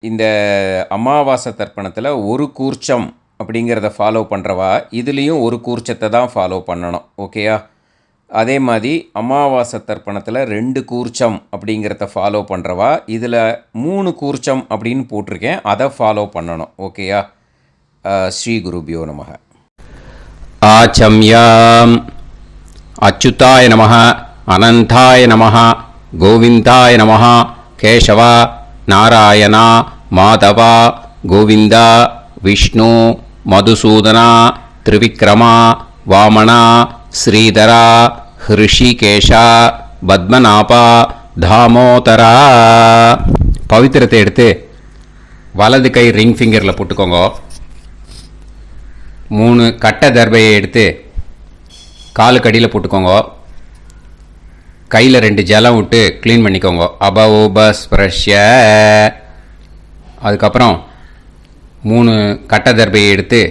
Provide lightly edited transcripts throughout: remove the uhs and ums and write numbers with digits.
இந்த அமாவாசை தர்ப்பணத்தில் ஒரு கூர்ச்சம் அப்படிங்கிறத ஃபாலோ பண்ணுறவா இதுலேயும் ஒரு கூர்ச்சத்தை தான் ஃபாலோ பண்ணணும். ஓகேயா? அதே மாதிரி அமாவாசை தர்ப்பணத்தில் 2 கூர்ச்சம் அப்படிங்கிறத ஃபாலோ பண்ணுறவா இதில் 3 கூர்ச்சம் அப்படின்னு போட்டிருக்கேன், அதை ஃபாலோ பண்ணணும். ஓகேயா? ஸ்ரீ குருபியோ நமக. ஆச்சம்யாம் அச்சுதாய நமஹ, அனந்தாய நமஹ, கோவிந்தாய நமஹ, கேசவா, நாராயணா, மாதவா, கோவிந்தா, விஷ்ணு, மதுசூதனா, திரிவிக்ரமா, வாமனா, ஸ்ரீதரா, ஹிருஷிகேஷா, பத்மநாபா, தாமோதரா. பவித்திரத்தை எடுத்து வலது கை ரிங் ஃபிங்கரில் போட்டுக்கோங்க. 3 கட்டை தர்பையை எடுத்து காலுக்கடியில் போட்டுக்கோங்க. கையில் 2 ஜலம் விட்டு க்ளீன் பண்ணிக்கோங்க. அபஓபஸ்பிரஷ்ய. அதுக்கப்புறம் 3 கட்டை தர்பையை எடுத்து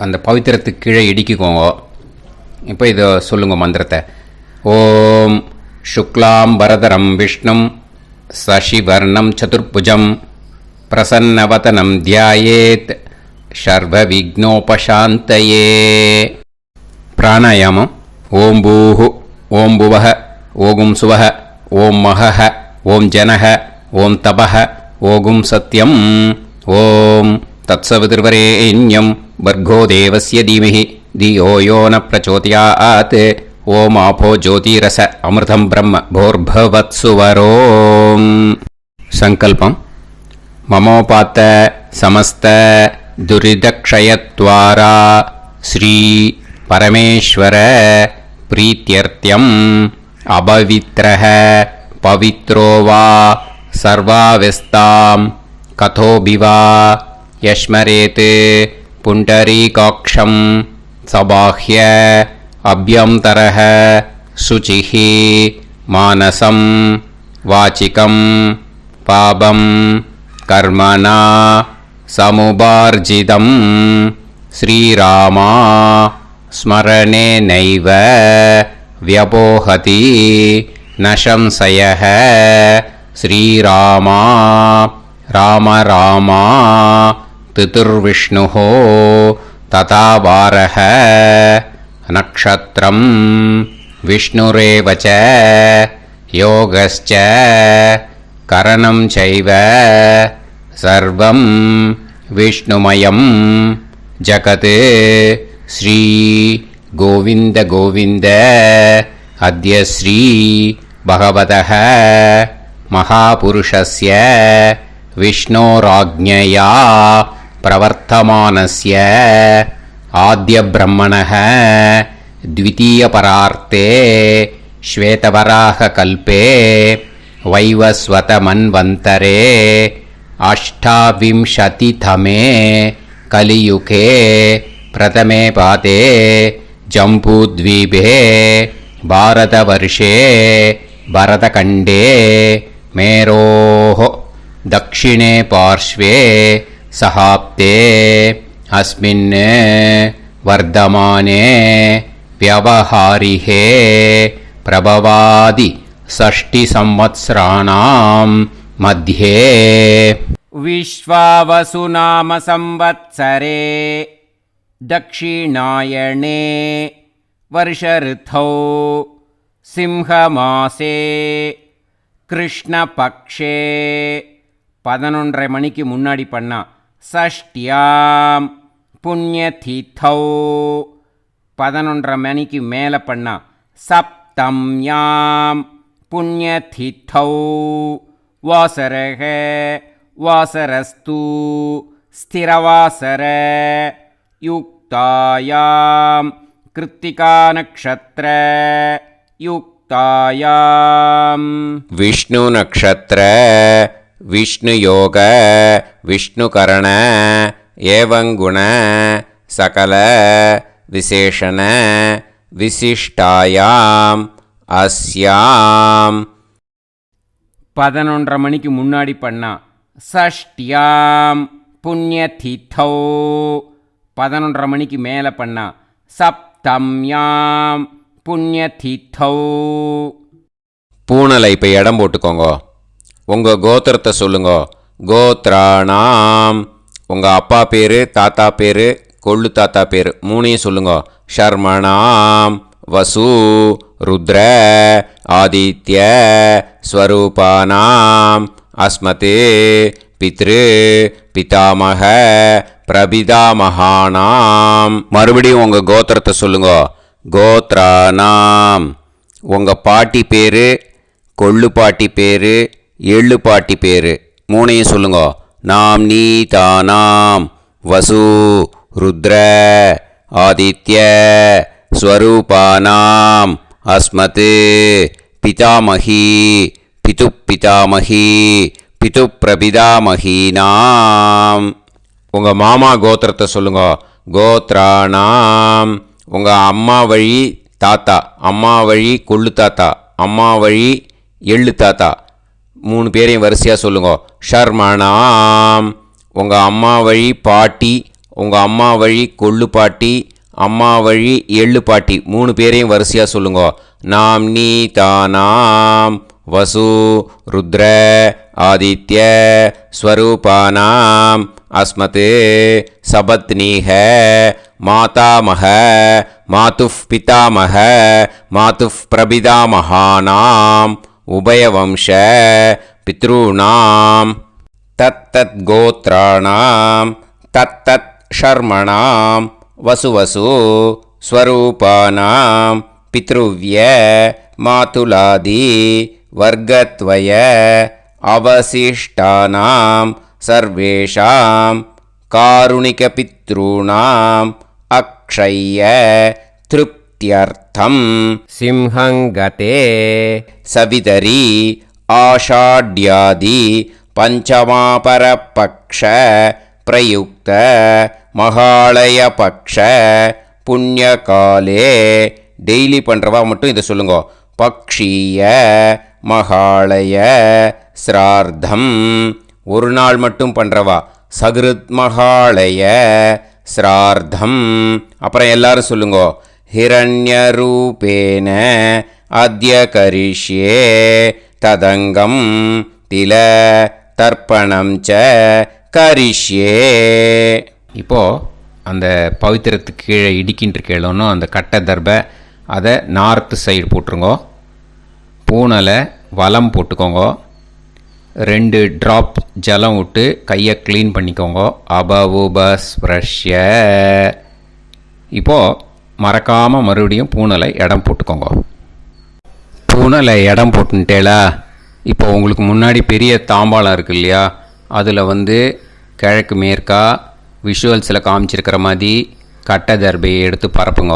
அந்த பவித்திரத்துக்கு கீழே இடிக்கிக்கோங்க. இப்போ இதை சொல்லுங்க மந்திரத்தை. ஓம் சுக்லாம் பரதரம் விஷ்ணும் சசிவர்ணம் சதுர்புஜம் பிரசன்னவதனம் தியாயேத் சர்வ விக்னோபசாந்தயே. பிராணாயாமம். ஓம் பூஹு, ஓம் புவஹ, ஓகும் சுவஹ, ஓம் மஹஹ, ஓம் ஜனஹ, ஓம் தபஹ, ஓகும் சத்யம். ஓம் தத்சவிதுர்வரேண்யம் பர்கோ தேவஸ்ய தீமஹி தியோ யோ ந பிரச்சோதயாத். ஓம் ஆபோ ஜோதிரச அமிர்தம் பிரம்ம போர்பவத்சுவரோம். சங்கல்பம். மமோபாத்த சமஸ்த துரிதக்ஷயத்வாரா ஸ்ரீ பரமேஸ்வர பிரீத்யர்த்தியம் அபவித்ரஹ பவித்ரோ வா சர்வாவஸ்தாம் கதோபிவா யஸ்மரேத் புண்டரீகாக்ஷம் சபாஹ்ய அப்யந்தரஹ சுசிஹி மானசம் வாச்சிகம் பாபம் கர்மணா சமுபார்ஜிதம் ஸ்ரீராமா ஸ்மரணேனைவ வ்யபோஹதி நசம்சயஹ. ஸ்ரீராமா ராம ராமா திதுர்விஷ்ணுஹ ததா வாரஹ. நக்ஷத்ரம் விஷ்ணுரேவச யோகஸ்ச கரணம் சைவ சர்வம் விஷ்ணுமயம் ஜகத். ஸ்ரீ கோவிந்த கோவிந்த அத்ய ஸ்ரீ பகவதः மகாபுருஷஸ்ய விஷ்ணோராஜ்ஞயா பிரவர்த்தமானஸ்ய ஆத்ய பிரம்மணः த்விதீயபரார்த்தே ஸ்வேதவராக கல்பே வைவஸ்வத மன்வந்தரே அஷ்டாவிம்சதிதமே கலியுகே பிரதமே பாதே ஜம்பூத்வீபே பாரதவர்ஷே பரதகண்டே மேரோः தக்ஷிணே பார்ஷ்வே சஹாப்தே அஸ்மின் வர்தமானே व्यवहारिहे प्रभवादि षष्टि संवत्सराणां मध्ये विश्वावसु नाम संवत्सरे दक्षिणायणे वर्षऋतौ सिंहमासे कृष्णपक्षे 11:30 மணிக்கு முன்னாடி பண்ணா षष्ट्यां पुण्यतिथौ 11:30 மணிக்கு மேலே பண்ணா சப்தம்யாம் புண்ணியதிதௌ வாசரக வாசரஸ்து ஸ்திரவாசர யுக்தாயாம் கிருத்திகா நக்ஷத்ர யுக்தாயாம் விஷ்ணு நக்ஷத்ர விஷ்ணு யோக விஷ்ணுகரண ஏவங்குண சகல விசேஷண விசிஷ்டாயாம் அஸ்யாம் 11:30 மணிக்கு முன்னாடி பண்ணா ஷஷ்டியாம் புண்ணியதிதௌ 11:30 மணிக்கு மேலே பண்ணா சப்தம்யாம் புண்ணியதிதௌ. பூனலை இப்போ இடம் போட்டுக்கோங்க. உங்கள் கோத்திரத்தை சொல்லுங்க. கோத்ராணாம். உங்கள் அப்பா பேர், தாத்தா பேர், கொள்ளு தாத்தா பேர் மூணையும் சொல்லுங்க. ஷர்மணாம் வசு ருத்ர ஆதித்ய ஸ்வரூபானாம் அஸ்மதே பித்ரு பிதாமக பிரபிதாமகானாம். மறுபடியும் உங்கள் கோத்திரத்தை சொல்லுங்க. கோத்ரானாம். உங்கள் பாட்டி பேர், கொள்ளு பாட்டி பேர், எள்ளு பாட்டி பேர் மூணையும் சொல்லுங்க. நாம் நீ தானாம் வசு ருத்ர ஆதித்ய ஸ்வரூபானாம் அஸ்மத் பிதாமகி பிது பிதாமகி பிது பிரபிதாமகீனாம். உங்கள் மாமா கோத்திரத்தை சொல்லுங்க. கோத்ரானாம். உங்கள் அம்மா வழி தாத்தா, அம்மா வழி கொள்ளு தாத்தா, அம்மா வழி எள்ளு தாத்தா மூணு பேரையும் வரிசையாக சொல்லுங்க. ஷர்மணாம். உங்கள் அம்மா வழி பாட்டி, உங்கள் அம்மா வழி கொள்ளு பாட்டி, அம்மா வழி எள்ளு பாட்டி மூணு பேரையும் வரிசையாக சொல்லுங்க. நாம் நீ தானாம் வசு ருத்ர ஆதித்ய ஸ்வரூபானாம் அஸ்மத் சபத்னீஹ மாதாமக மாதுஃப் பிதாமக மாதுஃப் பிரபிதாமகானாம் உபயவம்ச பித்ருணாம் தத்தத் கோத்ராணாம் தத்தத் ஷர்மணாம் வசுவசு ஸ்வரூபானாம் பித்ருவ்ய மாதுலாதி வர்க்கத்வய அவசிஷ்டானாம் சர்வேஷாம் காருணிகபித்ருணாம் அக்ஷய்ய திருப்தியர்த்தம் சிம்ஹங்கதே சவிதரி ஆஷாட்யாதி பஞ்சமாபரபக்ஷ பிரயுக்த மகாலய பக்ஷ புண்ணியகாலே. டெய்லி பண்ணுறவா மட்டும் இதை சொல்லுங்க. பக்ஷீய மகாலய ஸ்ரார்த்தம். ஒரு நாள் மட்டும் பண்ணுறவா சகிருத் மகாலய ஸ்ரார்த்தம். அப்புறம் எல்லாரும் சொல்லுங்க. ஹிரண்யரூபேன அத்ய கரிஷ்யே ததங்கம் தில தர்ப்பணம் ச கரிஷ்யே. இப்போது அந்த பவித்திரத்துக்கு கீழே இடிக்கின்ற கீழோன்னு அந்த கட்டை தர்பை அதை நார்த்து சைடு போட்டுருங்கோ. பூனலை வலம் போட்டுக்கோங்க. 2 ட்ராப் ஜலம் விட்டு கையை க்ளீன் பண்ணிக்கோங்க. அபவுபஸ்ப்ரஷ்ய. இப்போது மறக்காமல் மறுபடியும் பூனலை இடம் போட்டுக்கோங்க. பூனலை இடம் போட்டுட்டேலா. இப்போ உங்களுக்கு முன்னாடி பெரிய தாம்பாளம் இருக்குது இல்லையா, அதில் கிழக்கு மேற்கா விஷுவல்ஸில் காமிச்சிருக்கிற மாதிரி கட்டை தர்பையை எடுத்து பரப்புங்க.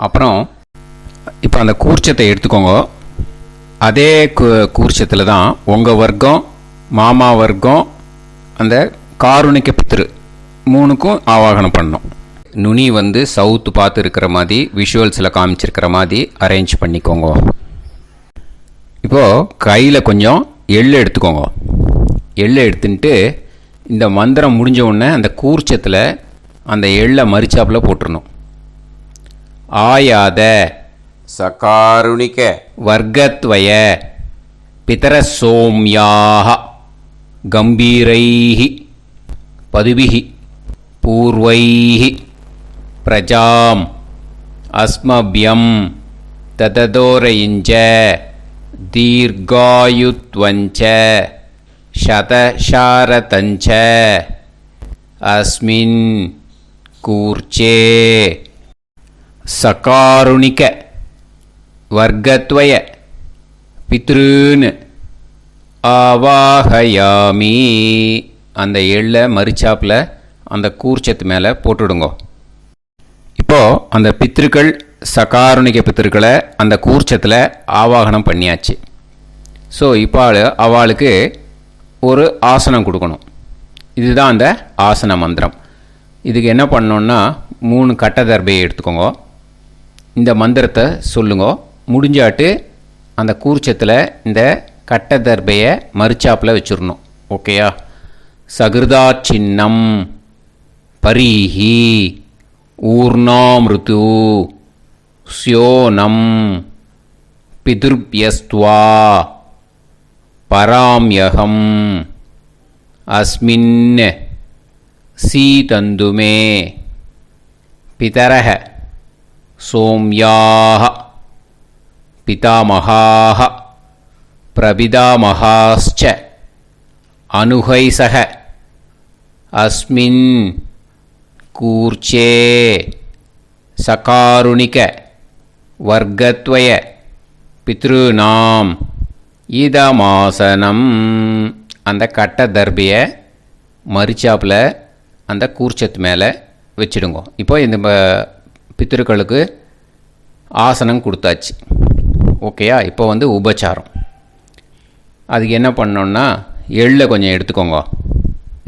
அப்புறம் இப்போ அந்த கூர்ச்சத்தை எடுத்துக்கோங்க. அதே கூர்ச்சத்தில் தான் உங்கள் வர்க்கம், மாமா வர்க்கம், அந்த காருணிக்க பித்ரு மூணுக்கும் ஆவாகனம் பண்ணணும். நுனி சவுத்து பார்த்து இருக்கிற மாதிரி விஷுவல்ஸில் காமிச்சிருக்கிற மாதிரி அரேஞ்ச் பண்ணிக்கோங்க. இப்போது கையில் கொஞ்சம் எள்ளு எடுத்துக்கோங்க. எள்ளு எடுத்துட்டு இந்த மந்திரம் முடிஞ்ச உடனே அந்த கூர்ச்சத்தில் அந்த எள்ளை மரிச்சாப்பில் போட்டுடணும். ஆயாத சகாருணிக வர்க்கத்வய பிதர சோம்யாக கம்பீரைஹி பதுபிஹி பூர்வைஹி பிரஜாம் அஸ்மபியம் தததோரயிஞ்ச தீர்காயுத்வஞ்ச சதசாரதஞ்ச அஸ்மின் கூர்ச்சே சகாருணிக வர்க்கத்வய பித்ருன்னு ஆவாஹயாமி. அந்த எள்ளை மரிச்சாப்பில் அந்த கூர்ச்சத்து மேலே போட்டுடுங்க. இப்போது அந்த பித்ருக்கள், சகாருணிக பித்ருக்களை அந்த கூர்ச்சத்தில் ஆவாகனம் பண்ணியாச்சு. ஸோ இப்போ அவளுக்கு ஒரு ஆசனம் கொடுக்கணும். இதுதான் அந்த ஆசன மந்திரம். இதுக்கு என்ன பண்ணோன்னா 3 கட்டை தர்பையை எடுத்துக்கோங்க. இந்த மந்திரத்தை சொல்லுங்க. முடிஞ்சாட்டு அந்த கூர்ச்சத்தில் இந்த கட்டை தர்பையை மரிச்சாப்பில் வச்சிடணும். ஓகேயா? சகிருதா சின்னம் பரீஹி ஊர்ணாமிருது ஸ்யோனம் பிதுர்பியஸ்துவா பராம்யகம் அஸ்மின் சீதந்து மே பிதரஹ சோம்யாஹ பிதாமகாஹ பிரபிதாமகாஸ்ச அனுகைசக அஸ்மின் கூர்ச்சே சகாருணிக வர்க்கத்வய பித்ருநாம் இதமாசனம். அந்த கட்ட தர்பியை மரிச்சாப்பில் அந்த கூர்ச்சத்து மேலே வச்சுடுங்க. இப்போ இந்த பித்ருக்களுக்கு ஆசனம் கொடுத்தாச்சு. ஓகேயா? இப்போ உபச்சாரம். அதுக்கு என்ன பண்ணோன்னா எள்ளை கொஞ்சம் எடுத்துக்கோங்க.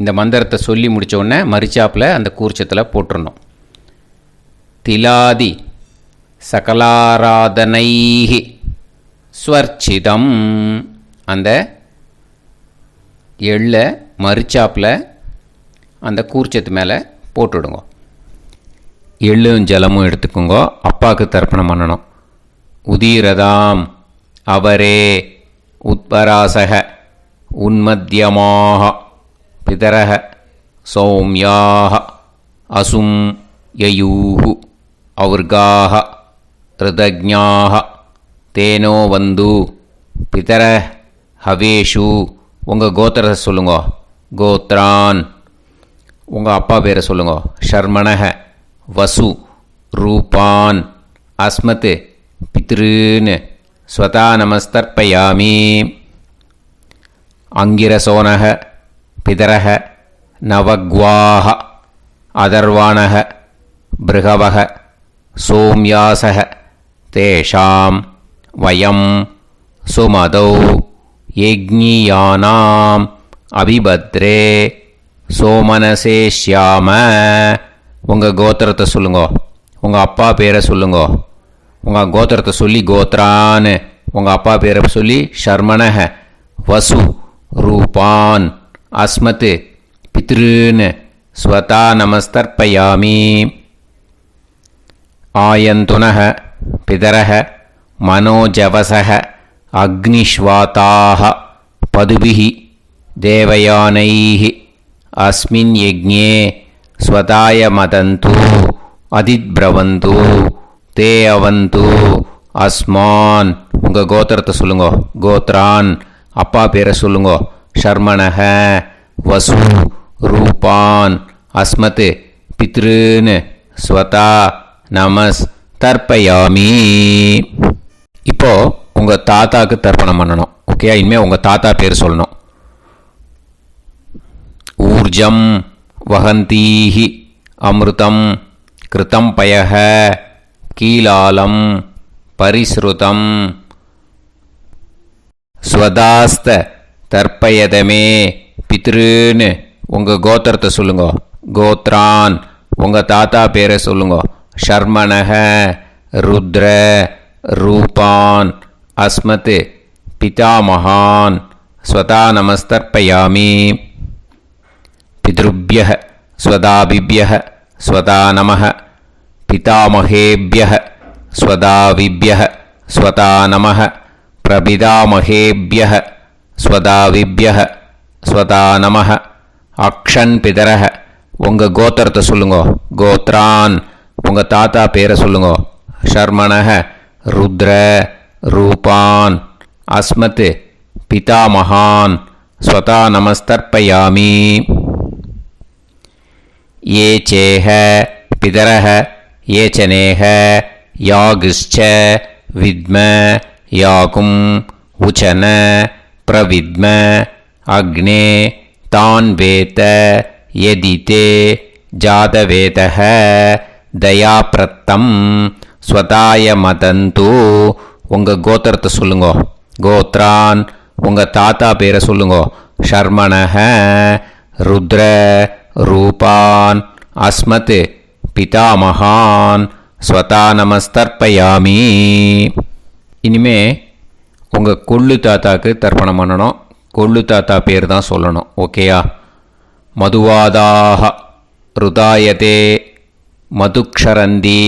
இந்த மந்திரத்தை சொல்லி முடித்த உடனே மரிச்சாப்பில் அந்த கூர்ச்சத்தில் போட்டுடணும். திலாதி சகலாராதனைஹி ஸ்வர்ச்சிதம். அந்த எள்ளை மரிச்சாப்பில் அந்த கூர்ச்சத்து மேலே போட்டுவிடுங்க. எள்ளும் ஜலமும் எடுத்துக்கோங்க. அப்பாவுக்கு தர்ப்பணம் பண்ணணும். உதீரதாம் அவரே உத்பராசக உன்மத்தியமாக பிதரஹ சௌம்யாக அசும் யயூஹு அவுர்காஹ ரிதஜ்ஞாஹ தேனோ வந்து பிதர ஹவேஷு. உங்கள் கோத்திரத்தை சொல்லுங்க. கோத்ரான். உங்கள் அப்பா பேரை சொல்லுங்க. ஷர்மணஹ வசு ரூபான் அஸ்மத் பித்ருன்னு ஸ்வதா நமஸ்தர்ப்பயாமி. அங்கிரசோனஹ பிதரஹ நவக்வாஹ அதர்வாணஹ பிருகவஹ சோம்யாசஹ தேஷாம் வயம் சுமதௌ யஜ்ஞியானாம் அபிபத்ரே சோமனசேஷ்யாம. உங்கள் கோத்திரத்தை சொல்லுங்க. உங்கள் அப்பா பேரை சொல்லுங்க. உங்கள் கோத்திரத்தை சொல்லி கோத்ரான்னு, உங்கள் அப்பா பேரை சொல்லி ஷர்மணஹ வசு ரூபான் அஸ்மத் பித்ருன்னு ஸ்வதா நமஸ்தர்ப்பயாமி. ஆயந்துனஹ பிதரஹ மனோஜவசஹ அக்னிஷ்வாதாஹ பதுபிஹி தேவயானைஹி அஸ்மின் யஜ்ஞே ஸ்வதாய மதந்து அதித்ப்ரவந்து தே அவந்து அஸ்மான். உங்கள் கோத்திரத்தை சொல்லுங்க. கோத்ரான். அப்பா பேரை சொல்லுங்க. ஷர்மணஹ வசு ரூபான் அஸ்மத் பித்ருன்னு ஸ்வதா நமஸ் தர்ப்பயாமி. இப்போ உங்கள் தாத்தாவுக்கு தர்ப்பணம் பண்ணணும். ஓகே? இனிமேல் உங்கள் தாத்தா பேர் சொல்லணும். ஊர்ஜம் வஹந்தீஹி அமிர்தம் கிருதம் பயஹ கீலாலம் பரிஸ்ருதம் ஸ்வதாஸ்த தர்ப்பயதமே பித்ருன்னு. உங்கள் கோத்திரத்தை சொல்லுங்க. கோத்ரான். உங்கள் தாத்தா பேரை சொல்லுங்க. ஷர்மணஹ ருத்ர ரூபான் அஸ்மத் பிதாமகான் ஸ்வதா நமஸ்தர்ப்பயாமி. பித்ருப்யஹ ஸ்வதாபிப்யஹ ஸ்வதா நமஹ பிதாமகேப்யஹ ஸ்வதாவிப்யஹ ஸ்வதா நமஹ பிரபிதாமகேப்யஹ ஸ்வதாவிப்யஹ ஸ்வதா நமஹ. அக்ஷன் பிதரஹ. உங்கள் கோத்திரத்தை சொல்லுங்க. கோத்ரான். உங்கள் தாத்தா பேரை சொல்லுங்க. ஷர்மணஹ ருத்ர ரூபான் அஸ்மத் பிதாமகான் ஸ்வதா நமஸ்தர்ப்பயாமி. ये चेह पितरः ये च नेह यागश्च विद्म याकुं उचन प्रविद्म अग्ने तान् वेत यदिते जातवेतः दयाप्रत्तं स्वताय मदन्तु. உங்கள் கோத்திரத்தை சொல்லுங்க. கோத்ரான். உங்கள் தாத்தா பேரை சொல்லுங்க. ஷர்மணஹ ருத்ர ரூபான் அஸ்மத் பிதாமகான் ஸ்வதா நமஸ்தர்ப்பயாமி. இனிமே உங்கள் கொள்ளு தாத்தாக்கு தர்ப்பணம் பண்ணணும். கொள்ளு தாத்தா பேர் தான் சொல்லணும். ஓகேயா? மதுவாதாக ருதாயதே மதுக்ஷரந்தி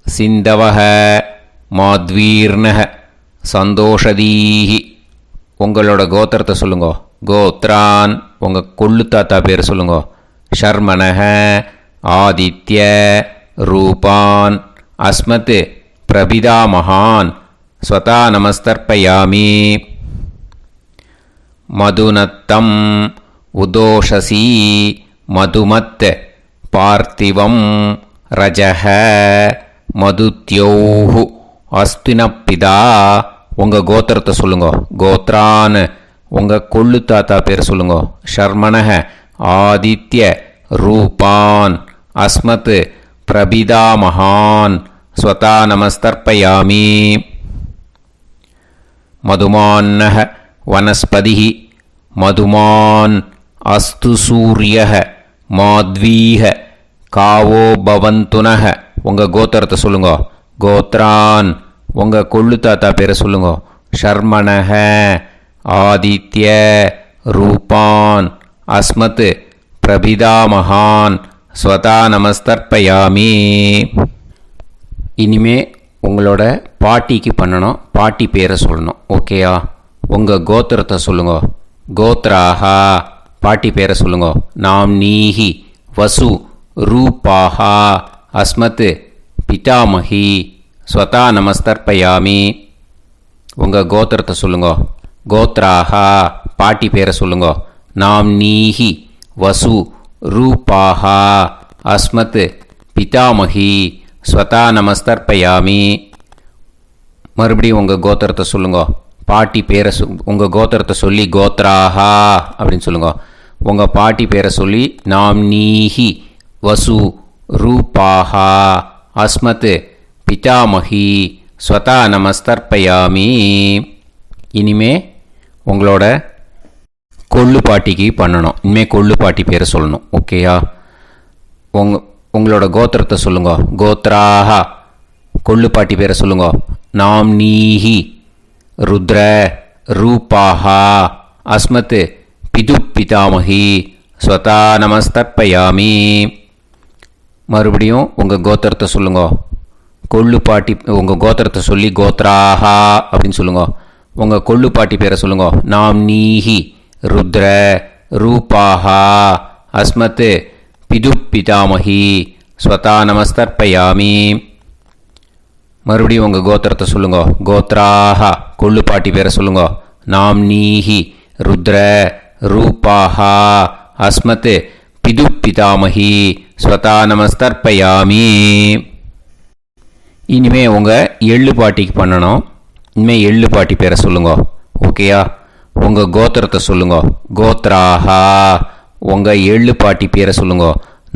சிந்தவஹ மாத்வீர்ணஹ சந்தோஷதீஹி உங்களோட கோத்திரத்தை சொல்லுங்க. கோத்ரான் உங்கள் கொள்ளு தாத்தா பேர் சொல்லுங்க. ஷர்மணஹ ஆதித்ய ரூபான் அஸ்மத் பிரபிதாமகான் ஸ்வதா நமஸ்தர்ப்பயாமி. மதுநத்தம் உதோஷசி மதுமத் பார்த்திவம் ரஜஹ மதுத்யோஹு அஸ்தினப்பிதா உங்கள் கோத்திரத்தை சொல்லுங்க. கோத்ரான் உங்கள் கொள்ளு தாத்தா பேர் சொல்லுங்க. ஷர்மணஹ ஆதித்ய ரூபான் அஸ்மத் பிரபிதாமகான் ஸ்வதா நமஸ்தர்ப்பயாமி. மதுமான்னஹ வனஸ்பதிः மதுமான் அஸ்து சூரியः மாத்வீஹ காவோ பவந்துனஹ உங்கள் கோத்திரத்தை சொல்லுங்க. கோத்ரான் உங்கள் கொள்ளு தாத்தா பேரை சொல்லுங்க. ஷர்மணஹ ஆதித்ய ரூபான் அஸ்மத் பிரபிதாமகான் ஸ்வதா நமஸ்தர்ப்பயாமி. இனிமே உங்களோட பாட்டிக்கு பண்ணணும். பாட்டி பேரை சொல்லணும். ஓகேயா? உங்கள் கோத்திரத்தை சொல்லுங்க. கோத்ராஹா பாட்டி பேரை சொல்லுங்க. நாம் நீஹி வசு ரூபாஹா அஸ்மத் பிதாமஹி ஸ்வதா நமஸ்தர்ப்பயாமி. உங்கள் கோத்திரத்தை சொல்லுங்க. கோத்ராஹா பாட்டி பேரை சொல்லுங்க. நாம் நீஹி வசு ரூபாஹா அஸ்மத் பிதாமஹி ஸ்வதா நமஸ்தர்ப்பயாமி. மறுபடியும் உங்கள் கோத்திரத்தை சொல்லுங்க. பாட்டி பேரை உங்கள் கோத்திரத்தை சொல்லி கோத்ராஹா அப்படின்னு சொல்லுங்க. உங்கள் பாட்டி பேரை சொல்லி நாம் நீஹி வசு ரூபாஹா அஸ்மத் பிதாமஹி ஸ்வதா நமஸ்தர்ப்பயாமி. இனிமே உங்களோட கொள்ளு பாட்டிக்கு பண்ணணும். இனிமேல் கொள்ளு பாட்டி பேரை சொல்லணும். ஓகேயா? உங்களோட கோத்திரத்தை சொல்லுங்க. கோத்ராஹா கொள்ளு பாட்டி பேரை சொல்லுங்க. நாம் நீஹி ருத்ர ரூபாஹா அஸ்மத் பிது பிதாமஹி ஸ்வதா நமஸ்தர்ப்பயாமி. மறுபடியும் உங்கள் கோத்திரத்தை சொல்லுங்க. கொள்ளு பாட்டி உங்கள் கோத்திரத்தை சொல்லி கோத்ராஹா அப்படின்னு சொல்லுங்க. உங்கள் கொள்ளு பாட்டி பேரை சொல்லுங்க. நாம் நீஹி ருத்ர ரூபாஹா அஸ்மத் பிது பிதாமஹி ஸ்வதா நமஸ்தர்ப்பயாமி. மறுபடியும் உங்கள் கோத்திரத்தை சொல்லுங்க. கோத்ராஹா கொள்ளு பாட்டி பேரை சொல்லுங்க. நாம் நீஹி ருத்ர ரூபாஹா அஸ்மத் பிது பிதாமஹி ஸ்வதா நமஸ்தர்ப்பயாமி. இனிமே உங்கள் எள்ளு பாட்டிக்கு பண்ணணும். இனிமேல் எள்ளு பாட்டி பேரை சொல்லுங்க. ஓகேயா? உங்கள் கோத்திரத்தை சொல்லுங்க. கோத்ராஹா உங்கள் எள்ளு பாட்டி பேரை சொல்லுங்க.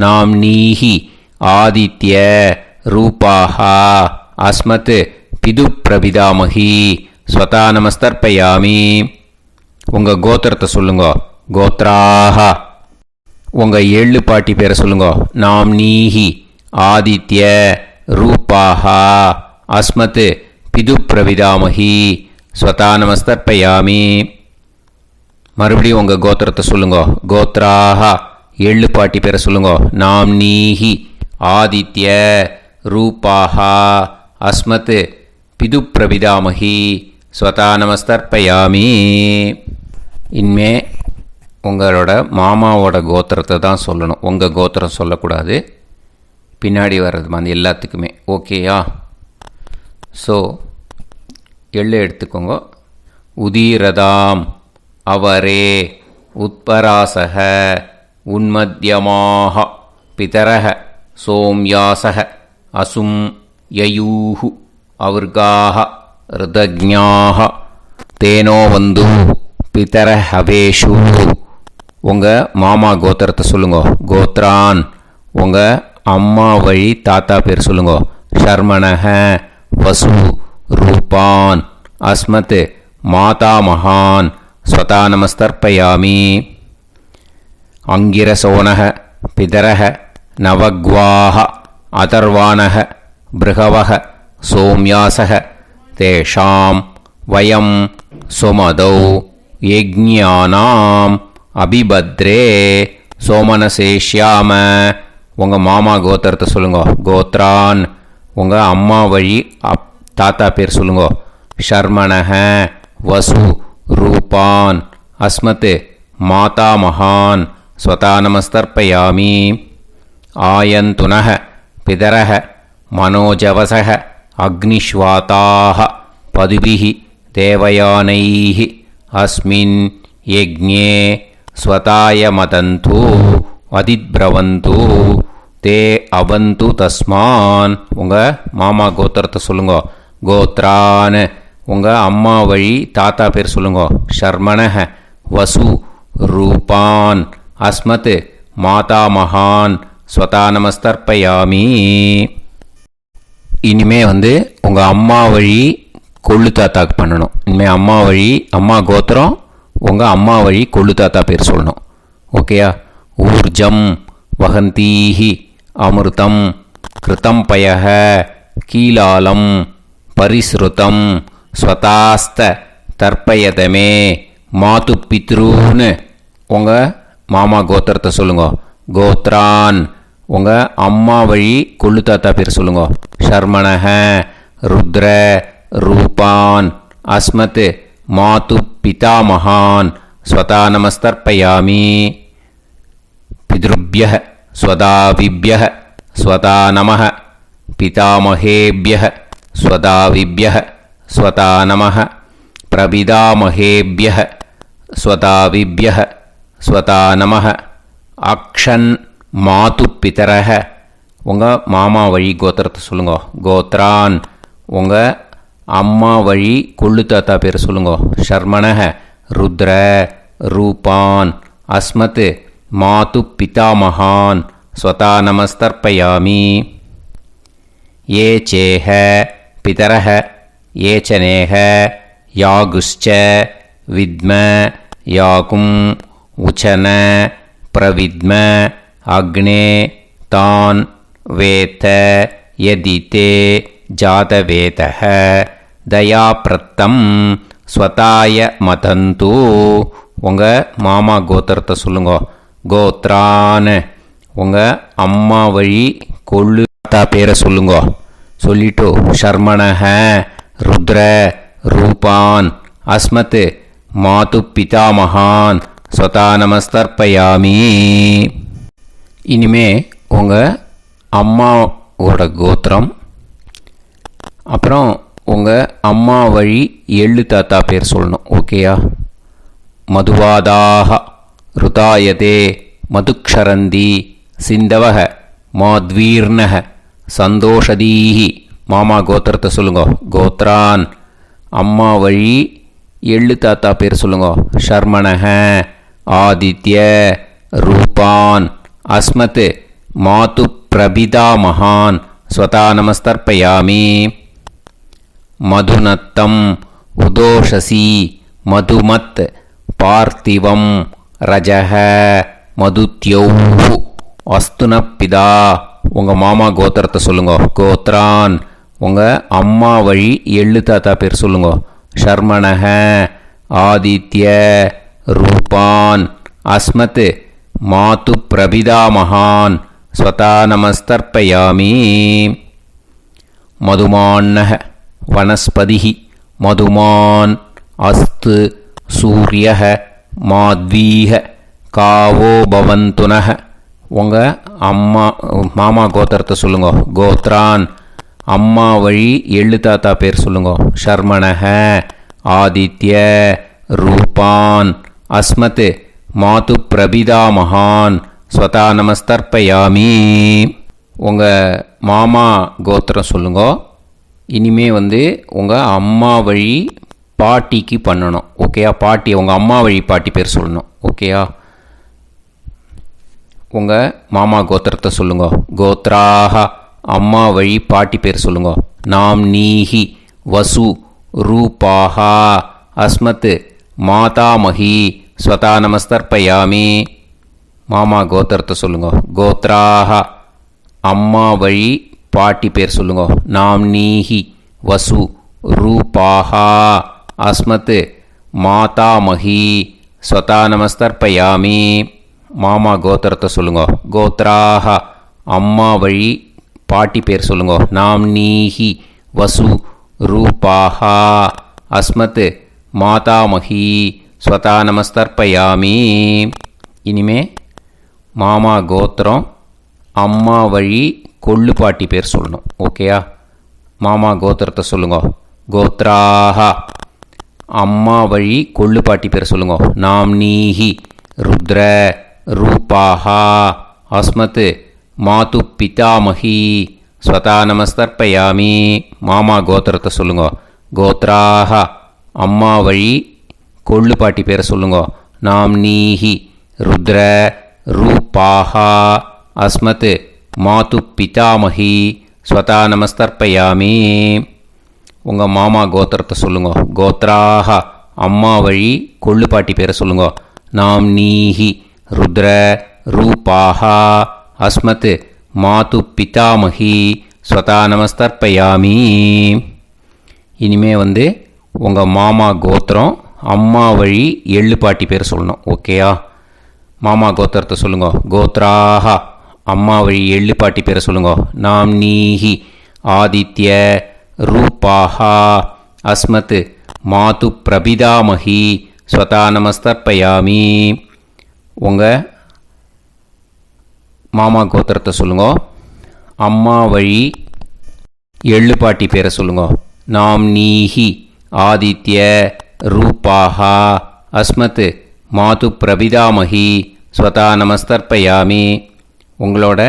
நாம் நீஹி ஆதித்ய ரூபாஹா அஸ்மத் பிது பிரபிதாமஹி ஸ்வதா நமஸ்தர்ப்பயாமி. உங்கள் கோத்திரத்தை சொல்லுங்க. கோத்ராஹா உங்கள் எள்ளு பாட்டி பேரை சொல்லுங்க. நாம் நீஹி ஆதித்ய ரூபாஹா அஸ்மத் பிது பிரபிதாமஹி ஸ்வதா நமஸ்தர்ப்பயாமி. மறுபடியும் உங்கள் கோத்திரத்தை சொல்லுங்க. கோத்ராஹா எள்ளு பாட்டி பேரை சொல்லுங்க. நாம் நீஹி ஆதித்ய ரூபாஹா அஸ்மத் பிது பிரபிதாமஹி ஸ்வதா நமஸ்தர்ப்பயாமி. இனிமே உங்களோட மாமாவோட கோத்திரத்தை தான் சொல்லணும். உங்கள் கோத்திரம் சொல்லக்கூடாது. பின்னாடி வர்றது மாதிரி எல்லாத்துக்குமே. ஓகேயா? ஸோ எள்ளு எடுத்துக்கோங்க. உதீரதாம் அவரே உத்பராசக உன்மத்யமாக பிதரக சோம்யாசக அசும் யயூஹு அவர்காக ருதஜ்ஞாக தேனோ வந்து பிதர ஹவேஷு. உங்கள் மாமா கோத்திரத்தை சொல்லுங்க. கோத்ரான் உங்கள் அம்மா வழி தாத்தா பேர் சொல்லுங்க. ஷர்மணஹ வசு ரூபான் அஸ்மத் மாதாமகான் ஸ்வதா நமஸ்தர்ப்பயாமி. அங்கிரசோனக பிதரக நவக்வாஹ அதர்வானக பிருகவக சோம்யாசக தேஷாம் வயம் சுமதௌ யஜ்ஞானாம் அபிபத்ரே சோமனசேஷ்யாம. உங்கள் மாமா கோத்திரத்தை சொல்லுங்க. கோத்ரான் உங்கள் அம்மா வழி தாத்தா பேர் சொல்லுங்க. ஷர்மணஹ வசு रूपान् अस्मत् मातामहान् स्वतानमस्तर्पयामि आयन्तुनः पितरः मनोजवसः अग्निश्वाताः पदुभिः देवयानैः अस्मिन् यज्ञे स्वताय मदन्तु அதித்பிரவந்து தே அவந்து தஸ்மான். உங்கள் மாமா கோத்திரத்தை சொல்லுங்க. கோத்ரான் உங்கள் அம்மா வழி தாத்தா பேர் சொல்லுங்க. ஷர்மணஹ வசு ரூபான் அஸ்மத் மாதாமகான் ஸ்வதானமஸ்தர்ப்பயாமி. இனிமே உங்கள் அம்மா வழி கொள்ளு தாத்தாக்கு பண்ணணும். இனிமேல் அம்மா வழி அம்மா கோத்திரம் உங்கள் அம்மா வழி கொள்ளு தாத்தா பேர் சொல்லணும். ஓகேயா? ஊர்ஜம் வகந்தீஹி அமிர்தம் கிருதம் பயஹ கீலாலம் பரிஸ்ருதம் ஸ்வதாஸ்த தர்ப்பயதமே மாது பித்ரூன்னு உங்கள் மாமா கோத்திரத்தை சொல்லுங்க. கோத்ரான் உங்கள் அம்மா வழி கொள்ளு தாத்தா பேர் சொல்லுங்க. ஷர்மணஹ ருத்ர ரூபான் அஸ்மத் மாது பிதாமகான் ஸ்வதானமஸ்தர்ப்பயாமி. पितृभ्यः स्वदाविभ्यः स्वता नमः पितामहेभ्यः स्वदाविभ्यः स्वता नमः प्रपितामहेभ्यः स्वदाविभ्यः स्वता नमः अक्षन् मातुपितरः உங்கள் மாமா வழி கோத்திரத்தை சொல்லுங்க. கோத்ரான் உங்கள் அம்மா வழி கொள்ளு தாத்தா பேர் சொல்லுங்க. ஷர்மணஹ ருத்ர ரூபான் அஸ்மத் மாது பிதாமகான் ஸ்வதானமஸ்தர்ப்பயாமி. ये चेह पितरः ये च नेह यागुश्च विद्म याकुम् उचन प्रविद्म अग्ने तान् वेत यदिते जातवेतः दयाप्रत्तं स्वताय मदन्तु. உங்கள் மாமா கோத்திரத்தை சொல்லுங்க. கோத்ரான் உங்கள் அம்மா வழி கொள்ளு தாத்தா பேரை சொல்லுங்க. சொல்லிட்டு ஷர்மணஹ ருத்ர ரூபான் அஸ்மத் மாது பிதாமகான் ஸ்வதானமஸ்தர்ப்பயாமி. இனிமே உங்கள் அம்மாவோட கோத்திரம் அப்புறம் உங்கள் அம்மா வழி எள்ளு தாத்தா பேர் சொல்லணும். ஓகேயா? மதுவாதாக ருதாயதே மதுக்ஷரந்தி சிந்தவக மாத்வீர்ணக சந்தோஷதீஹி. மாமா கோத்திரத்தை சொல்லுங்க. கோத்ரான் அம்மா வழி எள்ளு தாத்தா பேர் சொல்லுங்க. ஷர்மணஹ ஆதித்ய ரூபான் அஸ்மத் மாது பிரபிதாமகான் ஸ்வதானமஸ்தர்ப்பயாமி. மதுநத்தம் உதோஷசி மதுமத் பார்த்திவம் ரஜஹ மதுத்யௌஹு அஸ்துனப்பிதா. உங்கள் மாமா கோத்திரத்தை சொல்லுங்க. கோத்ரான் உங்கள் அம்மா வழி எள்ளு தாத்தா பேர் சொல்லுங்க. ஷர்மணஹ ஆதித்ய ரூபான் அஸ்மத் மாது பிரபிதாமகான் ஸ்வதானமஸ்தர்ப்பயாமி. மதுமான்னஹ வனஸ்பதிஹி மதுமான் அஸ்து சூரியஹ மாத்வீஹ காவோ பவந்துனஹ. உங்கள் மாமா கோத்திரத்தை சொல்லுங்க. கோத்ரான் அம்மா வழி எள்ளு தாத்தா பேர் சொல்லுங்க. ஷர்மணஹ ஆதித்ய ரூபான் அஸ்மத் மாது பிரபிதாமகான் ஸ்வதானமஸ்தர்ப்பயாமி. உங்கள் மாமா கோத்திரம் சொல்லுங்க. இனிமே உங்கள் அம்மா வழி பாட்டிக்கு பண்ணணும். ஓகேயா? பாட்டி உங்கள் அம்மா வழி பாட்டி பேர் சொல்லணும். ஓகேயா? உங்கள் மாமா கோத்திரத்தை சொல்லுங்க. கோத்ராக அம்மா வழி பாட்டி பேர் சொல்லுங்க. நாம் நீஹி வசு ரூபாஹா அஸ்மத் மாதாமஹி ஸ்வதானமஸ்தர்ப்பயாமி. மாமா கோத்திரத்தை சொல்லுங்க. கோத்ராக அம்மா வழி பாட்டி பேர் சொல்லுங்க. நாம் நீஹி வசு ரூபாஹா அஸ்மத் மாதாமஹி ஸ்வதானமஸ்தர்ப்பயாமி. மாமா கோத்திரத்தை சொல்லுங்க. கோத்ராக அம்மா வழி பாட்டி பேர் சொல்லுங்க. நாம் நீஹி வசு ரூபாஹா அஸ்மத் மாதாமகி ஸ்வதா நமஸ்தர்ப்பயாமி. இனிமே மாமா கோத்திரம், அம்மா வழி கொள்ளு பாட்டி பேர் சொல்லணும். ஓகேயா? மாமா கோத்திரத்தை சொல்லுங்க. கோத்ராஹ. அம்மா வழி கொள்ளு பாட்டி பேர் சொல்லுங்க. நாம்னீஹி ருத்ர ரூபாஹா அஸ்மத் மாது பிதாமகி ஸ்வதா நமஸ்தர்ப்பயாமி. மாமா கோத்திரத்தை சொல்லுங்க. கோத்ராஹ. அம்மா வழி கொள்ளு பாட்டி பேரை சொல்லுங்க. நாம்னீஹி ருத்ர ரூபாஹா அஸ்மத் மாது பிதாமகி ஸ்வதா நமஸ்தர்ப்பயாமி. உங்கள் மாமா கோத்திரத்தை சொல்லுங்க. கோத்ராஹ. அம்மா வழி கொள்ளு பாட்டி பேரை சொல்லுங்க. நாம்னீஹி ருத்ர ரூபாஹா அஸ்மத் மாது பிதாமகி ஸ்வதா நமஸ்தர்ப்பயாமி. இனிமே உங்கள் மாமா கோத்திரம், அம்மா வழி எள்ளு பாட்டி பேர் சொல்லணும். ஓகேயா? மாமா கோத்திரத்தை சொல்லுங்க. கோத்ராஹ. அம்மா வழி எள்ளு பாட்டி பேரை சொல்லுங்க. நாம்னீஹி ஆதித்ய ரூபாஹா அஸ்மத் மாது பிரபிதாமகி ஸ்வதா நமஸ்தர்ப்பயாமி. உங்கள் மாமா கோத்திரத்தை சொல்லுங்க. அம்மா வழி எள்ளு பாட்டி பேரை சொல்லுங்க. நாம்னீஹி ஆதித்ய ரூபாஹா அஸ்மத் மாது பிரபிதாமகி ஸ்வதா நமஸ்தர்ப்பயாமி. உங்களோட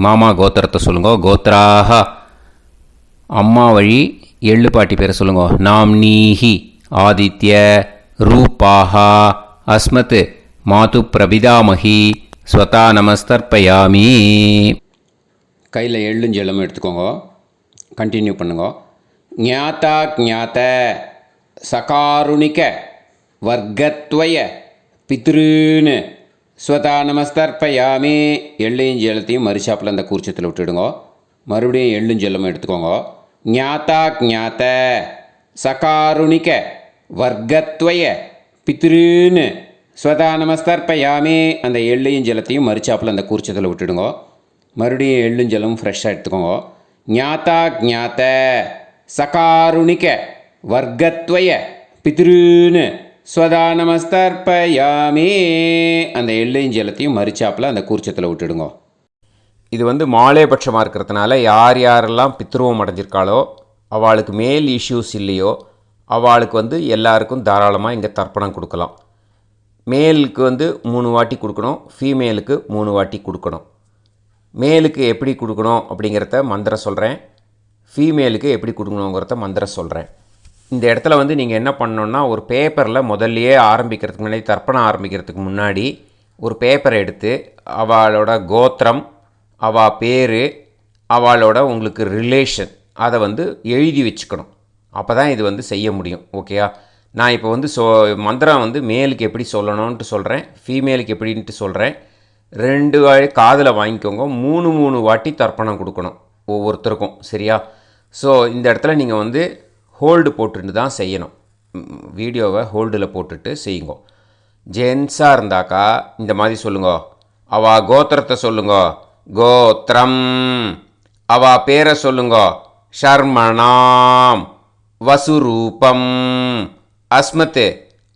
மாமா கோத்திரத்தை சொல்லுங்க. கோத்ராஹ. அம்மா வழி எள்ளு பாட்டி பேரை சொல்லுங்க. நாம்னீஹி ஆதித்ய ரூபாஹா அஸ்மத் மாது பிரபிதாமகி ஸ்வதா நமஸ்தர்ப்பயாமி. கையில் எள்ளும் ஜலமும் எடுத்துக்கோங்க. கண்டினியூ பண்ணுங்க. ஞாதா ஞாத சகாருணிக வர்க்கத்வய பித்ருன்னு ஸ்வதா நமஸ்தர்ப்பயாமி. எள்ளையும் ஜலத்தையும் மறுசாப்பில் அந்த கூர்ச்சத்தில் விட்டுடுங்க. மறுபடியும் எள்ளும் ஜலமும் எடுத்துக்கோங்க. ஞாதா ஞாத சகாருணிக வர்க்கத்வய பித்ருன்னு ஸ்வதா நமஸ்தர்ப்பயாமி. அந்த எள்ளையும் ஜலத்தையும் மறுசாப்பில் அந்த கூர்ச்சத்தில் விட்டுடுங்க. மறுபடியும் எள்ளும் ஜலமும் ஃப்ரெஷ்ஷாக எடுத்துக்கோங்க. ஞாதா ஞாத சகாருணிக வர்க்கத்வய பித்ருன்னு ஸ்வதா நமஸ்தர்ப்பயாமி. அந்த எள்ளையும் ஜலத்தையும் மறுசாப்பில் அந்த கூர்ச்சத்தில் விட்டுடுங்க. இது மாலேபட்சமாக இருக்கிறதுனால யார் யாரெல்லாம் பித்ருவம் அடைஞ்சிருக்காளோ, அவளுக்கு மேல் இஷ்யூஸ் இல்லையோ, அவளுக்கு எல்லாருக்கும் தாராளமாக இங்கே தர்ப்பணம் கொடுக்கலாம். மேலுக்கு 3 வாட்டி கொடுக்கணும், ஃபீமேலுக்கு 3 வாட்டி கொடுக்கணும். மேலுக்கு எப்படி கொடுக்கணும் அப்படிங்கிறத மந்திரம் சொல்கிறேன், ஃபீமேலுக்கு எப்படி கொடுக்கணுங்கிறத மந்திரம் சொல்கிறேன். இந்த இடத்துல நீங்கள் என்ன பண்ணணுன்னா, ஒரு பேப்பரில் முதல்லையே ஆரம்பிக்கிறதுக்கு முன்னாடி, தர்ப்பணம் ஆரம்பிக்கிறதுக்கு முன்னாடி ஒரு பேப்பரை எடுத்து அவளோட கோத்திரம், அவள் பேர், அவளோட உங்களுக்கு ரிலேஷன், அதை எழுதி வச்சுக்கணும். அப்போ தான் இது செய்ய முடியும். ஓகேயா? நான் இப்போ மந்திரம் மேலுக்கு எப்படி சொல்லணும்ன்ட்டு சொல்கிறேன், ஃபீமேலுக்கு எப்படின்ட்டு சொல்கிறேன். 2 காதில் வாங்கிக்கோங்க. 3 வாட்டி தர்ப்பணம் கொடுக்கணும் ஒவ்வொருத்தருக்கும். சரியா? ஸோ இந்த இடத்துல நீங்கள் ஹோல்டு போட்டுட்டு தான் செய்யணும். வீடியோவை ஹோல்டில் போட்டுட்டு செய்யுங்க. ஜென்ஸாக இருந்தாக்கா இந்த மாதிரி சொல்லுங்க. அவள் கோத்திரத்தை சொல்லுங்க. கோத்திரம். அவள் பேரை சொல்லுங்க. ஷர்மணாம் வசுரூபம் அஸ்மத்.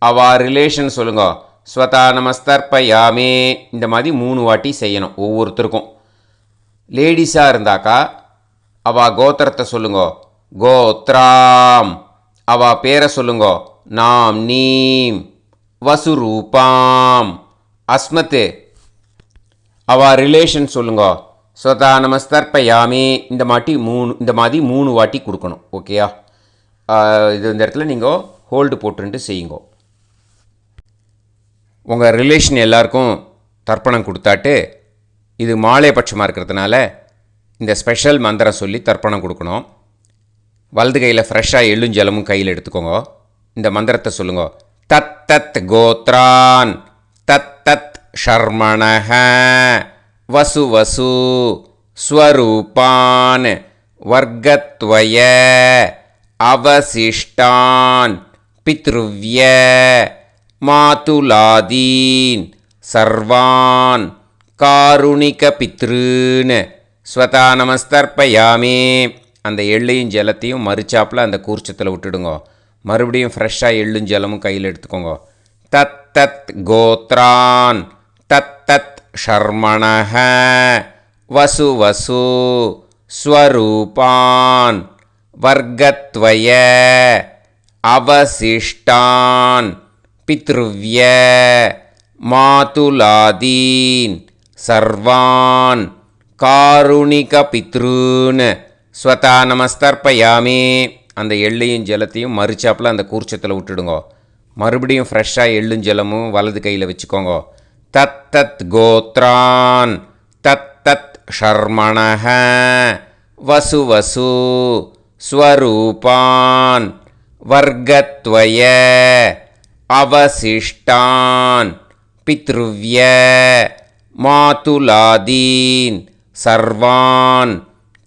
அவள் ரிலேஷன் சொல்லுங்க. ஸ்வதா நமஸ்தர்ப்பயாமி. இந்த மாதிரி 3 வாட்டி செய்யணும் ஒவ்வொருத்தருக்கும். லேடிஸாக இருந்தாக்கா அவள் கோத்திரத்தை சொல்லுங்க. கோத்ராம். அவள் பேரை சொல்லுங்க. நாம் நீம் வசுரூபாம் அஸ்மத். அவள் ரிலேஷன் சொல்லுங்க. ஸ்வதா நமஸ்தர்ப்பயாமி. இந்த மாதிரி 3 வாட்டி கொடுக்கணும். ஓகேயா? இந்த இடத்துல நீங்கள் ஹோல்டு போட்டுன்ட்டு செய்யுங்க. உங்கள் ரிலேஷன் எல்லாருக்கும் தர்ப்பணம் கொடுத்தாட்டு, இது மாலைபட்சமாக இருக்கிறதுனால இந்த ஸ்பெஷல் மந்திரம் சொல்லி தர்ப்பணம் கொடுக்கணும். வலது கையில் ஃப்ரெஷ்ஷாக எள்ளும் ஜலமும் கையில் எடுத்துக்கோங்க. இந்த மந்திரத்தை சொல்லுங்க. தத் தத் கோத்ரான் தத் தத் ஷர்மணஹ வசு வசு ஸ்வரூபான் வர்க்கத்வய அவசிஷ்டான் பித்ருவ்ய மாதுலாதீன் சர்வான் காருணிக பித்ருன்னு ஸ்வதா நமஸ்தர்ப்பயாமி. அந்த எள்ளையும் ஜலத்தையும் மறுச்சாப்பில் அந்த கூர்ச்சத்தில் விட்டுடுங்க. மறுபடியும் ஃப்ரெஷ்ஷாக எள்ளும் ஜலமும் கையில் எடுத்துக்கோங்க. தத் தத் கோத்ரான் தத் தத் ஷர்மணஹ வசு வசு ஸ்வரூபான் வர்க்கத்வய அவசிஷ்டான் பித்ருவ்ய மாதுலாதீன் சர்வான் காருணிக பித்ருன் ஸ்வதா நமஸ்தர்ப்பயாமி. அந்த எள்ளையும் ஜலத்தையும் மறுச்சாப்பில் அந்த கூர்ச்சத்தில் விட்டுடுங்க. மறுபடியும் ஃப்ரெஷ்ஷாக எள்ளும் ஜலமும் வலது கையில் வச்சுக்கோங்க. தத் தத் கோத்ரான் தத் தத் ஷர்மணஹ வசு வசு ஸ்வரூபான் வர்க்கத்வய அவசிஷ்டான் பித்ருவ்ய மாதுலாதீன் சர்வான்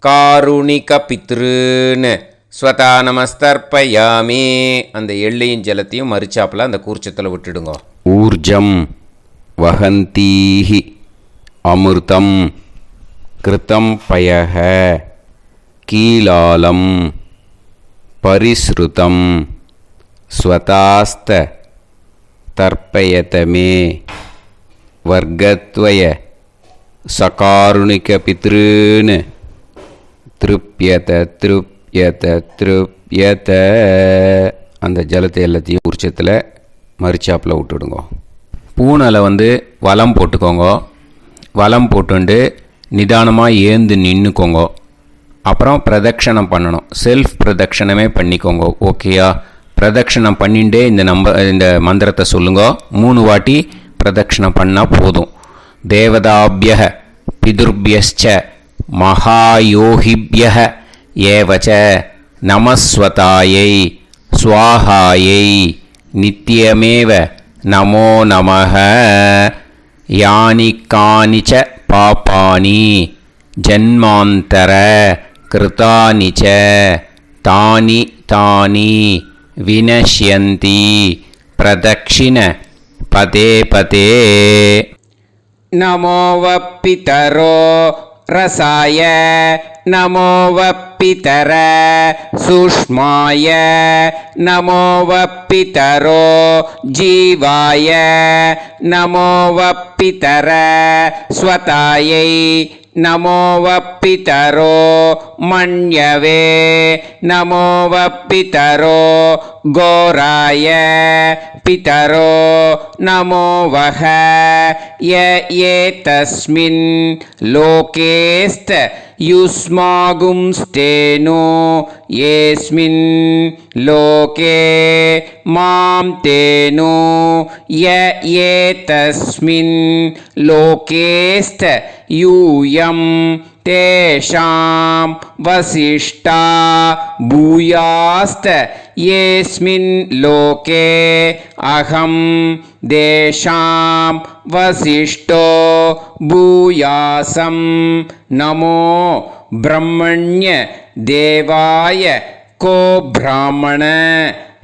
காருணிக பித்ருன் ஸ்வதா நமஸ்தர்ப்பயாமி. அந்த எள்ளையும் ஜலத்தையும் மறுச்சாப்பில் அந்த கூர்ச்சத்தில் விட்டுடுங்க. ஊர்ஜம் வஹந்தீஹி அமிர்தம் கிருதம் பயஹ கீலாலம் பரிஸ்ருதம் ஸ்வதாஸ்த தர்ப்பயதமே வர்க்கத்வய சகாருணிக பித்ருன் திருப்யத திருப்யத திருப்யத. அந்த ஜலத்தை எல்லாத்தையும் உரிச்சத்தில் மரிச்சாப்பில் விட்டுடுங்க. பூனலை வலம் போட்டுக்கோங்க. வலம் போட்டுண்டு நிதானமாக ஏந்து நின்றுக்கோங்க. அப்புறம் பிரதட்சணம் பண்ணணும். செல்ஃப் பிரதட்சணமே பண்ணிக்கோங்க. ஓகேயா? பிரதட்சணம் பண்ணிண்டே இந்த மந்திரத்தை சொல்லுங்க. 3 வாட்டி பிரதட்சணம் பண்ணால் போதும். தேவதாபிய பிதுர்பியச்ச மகாயோகிபிய ஏவச்ச நமஸ்வதாயை ஸ்வாஹாயை நித்யமேவ நமோ நமஹ. யானி கானிச்ச பாபானி ஜன்மாந்தர கிருதானி ச தானி தானி வினஷ்யந்தி பிரதக்ஷிண பதே பதே. நமோ வப்பிதரோ ரசாய நமோ வப்பிதர சூஷ்மாய நமோ வப்பிதரோ ஜீவாய நமோ வப்பிதர ஸ்வதாயை நமோ வப்பிதரோ மண்யவே நமோ வப்பிதரோ கோராய பிதரோ நமோ வஹ ஏதஸ்மின் லோகேஸ்த யுஸ்மாகும்ஸ்தேனோ ஏஸ்மின் லோகே மாம் தேனோ ஏதஸ்மின் லோகேஸ்த யூயம் தேஷாம் வசிஷ்டா பூயாஸ்த ஏஸ்மின் லோகே அகம் தேஷாம் வசிஷ்டோ பூயாசம். நமோ பிரம்மண்ய தேவாய கோ பிராமண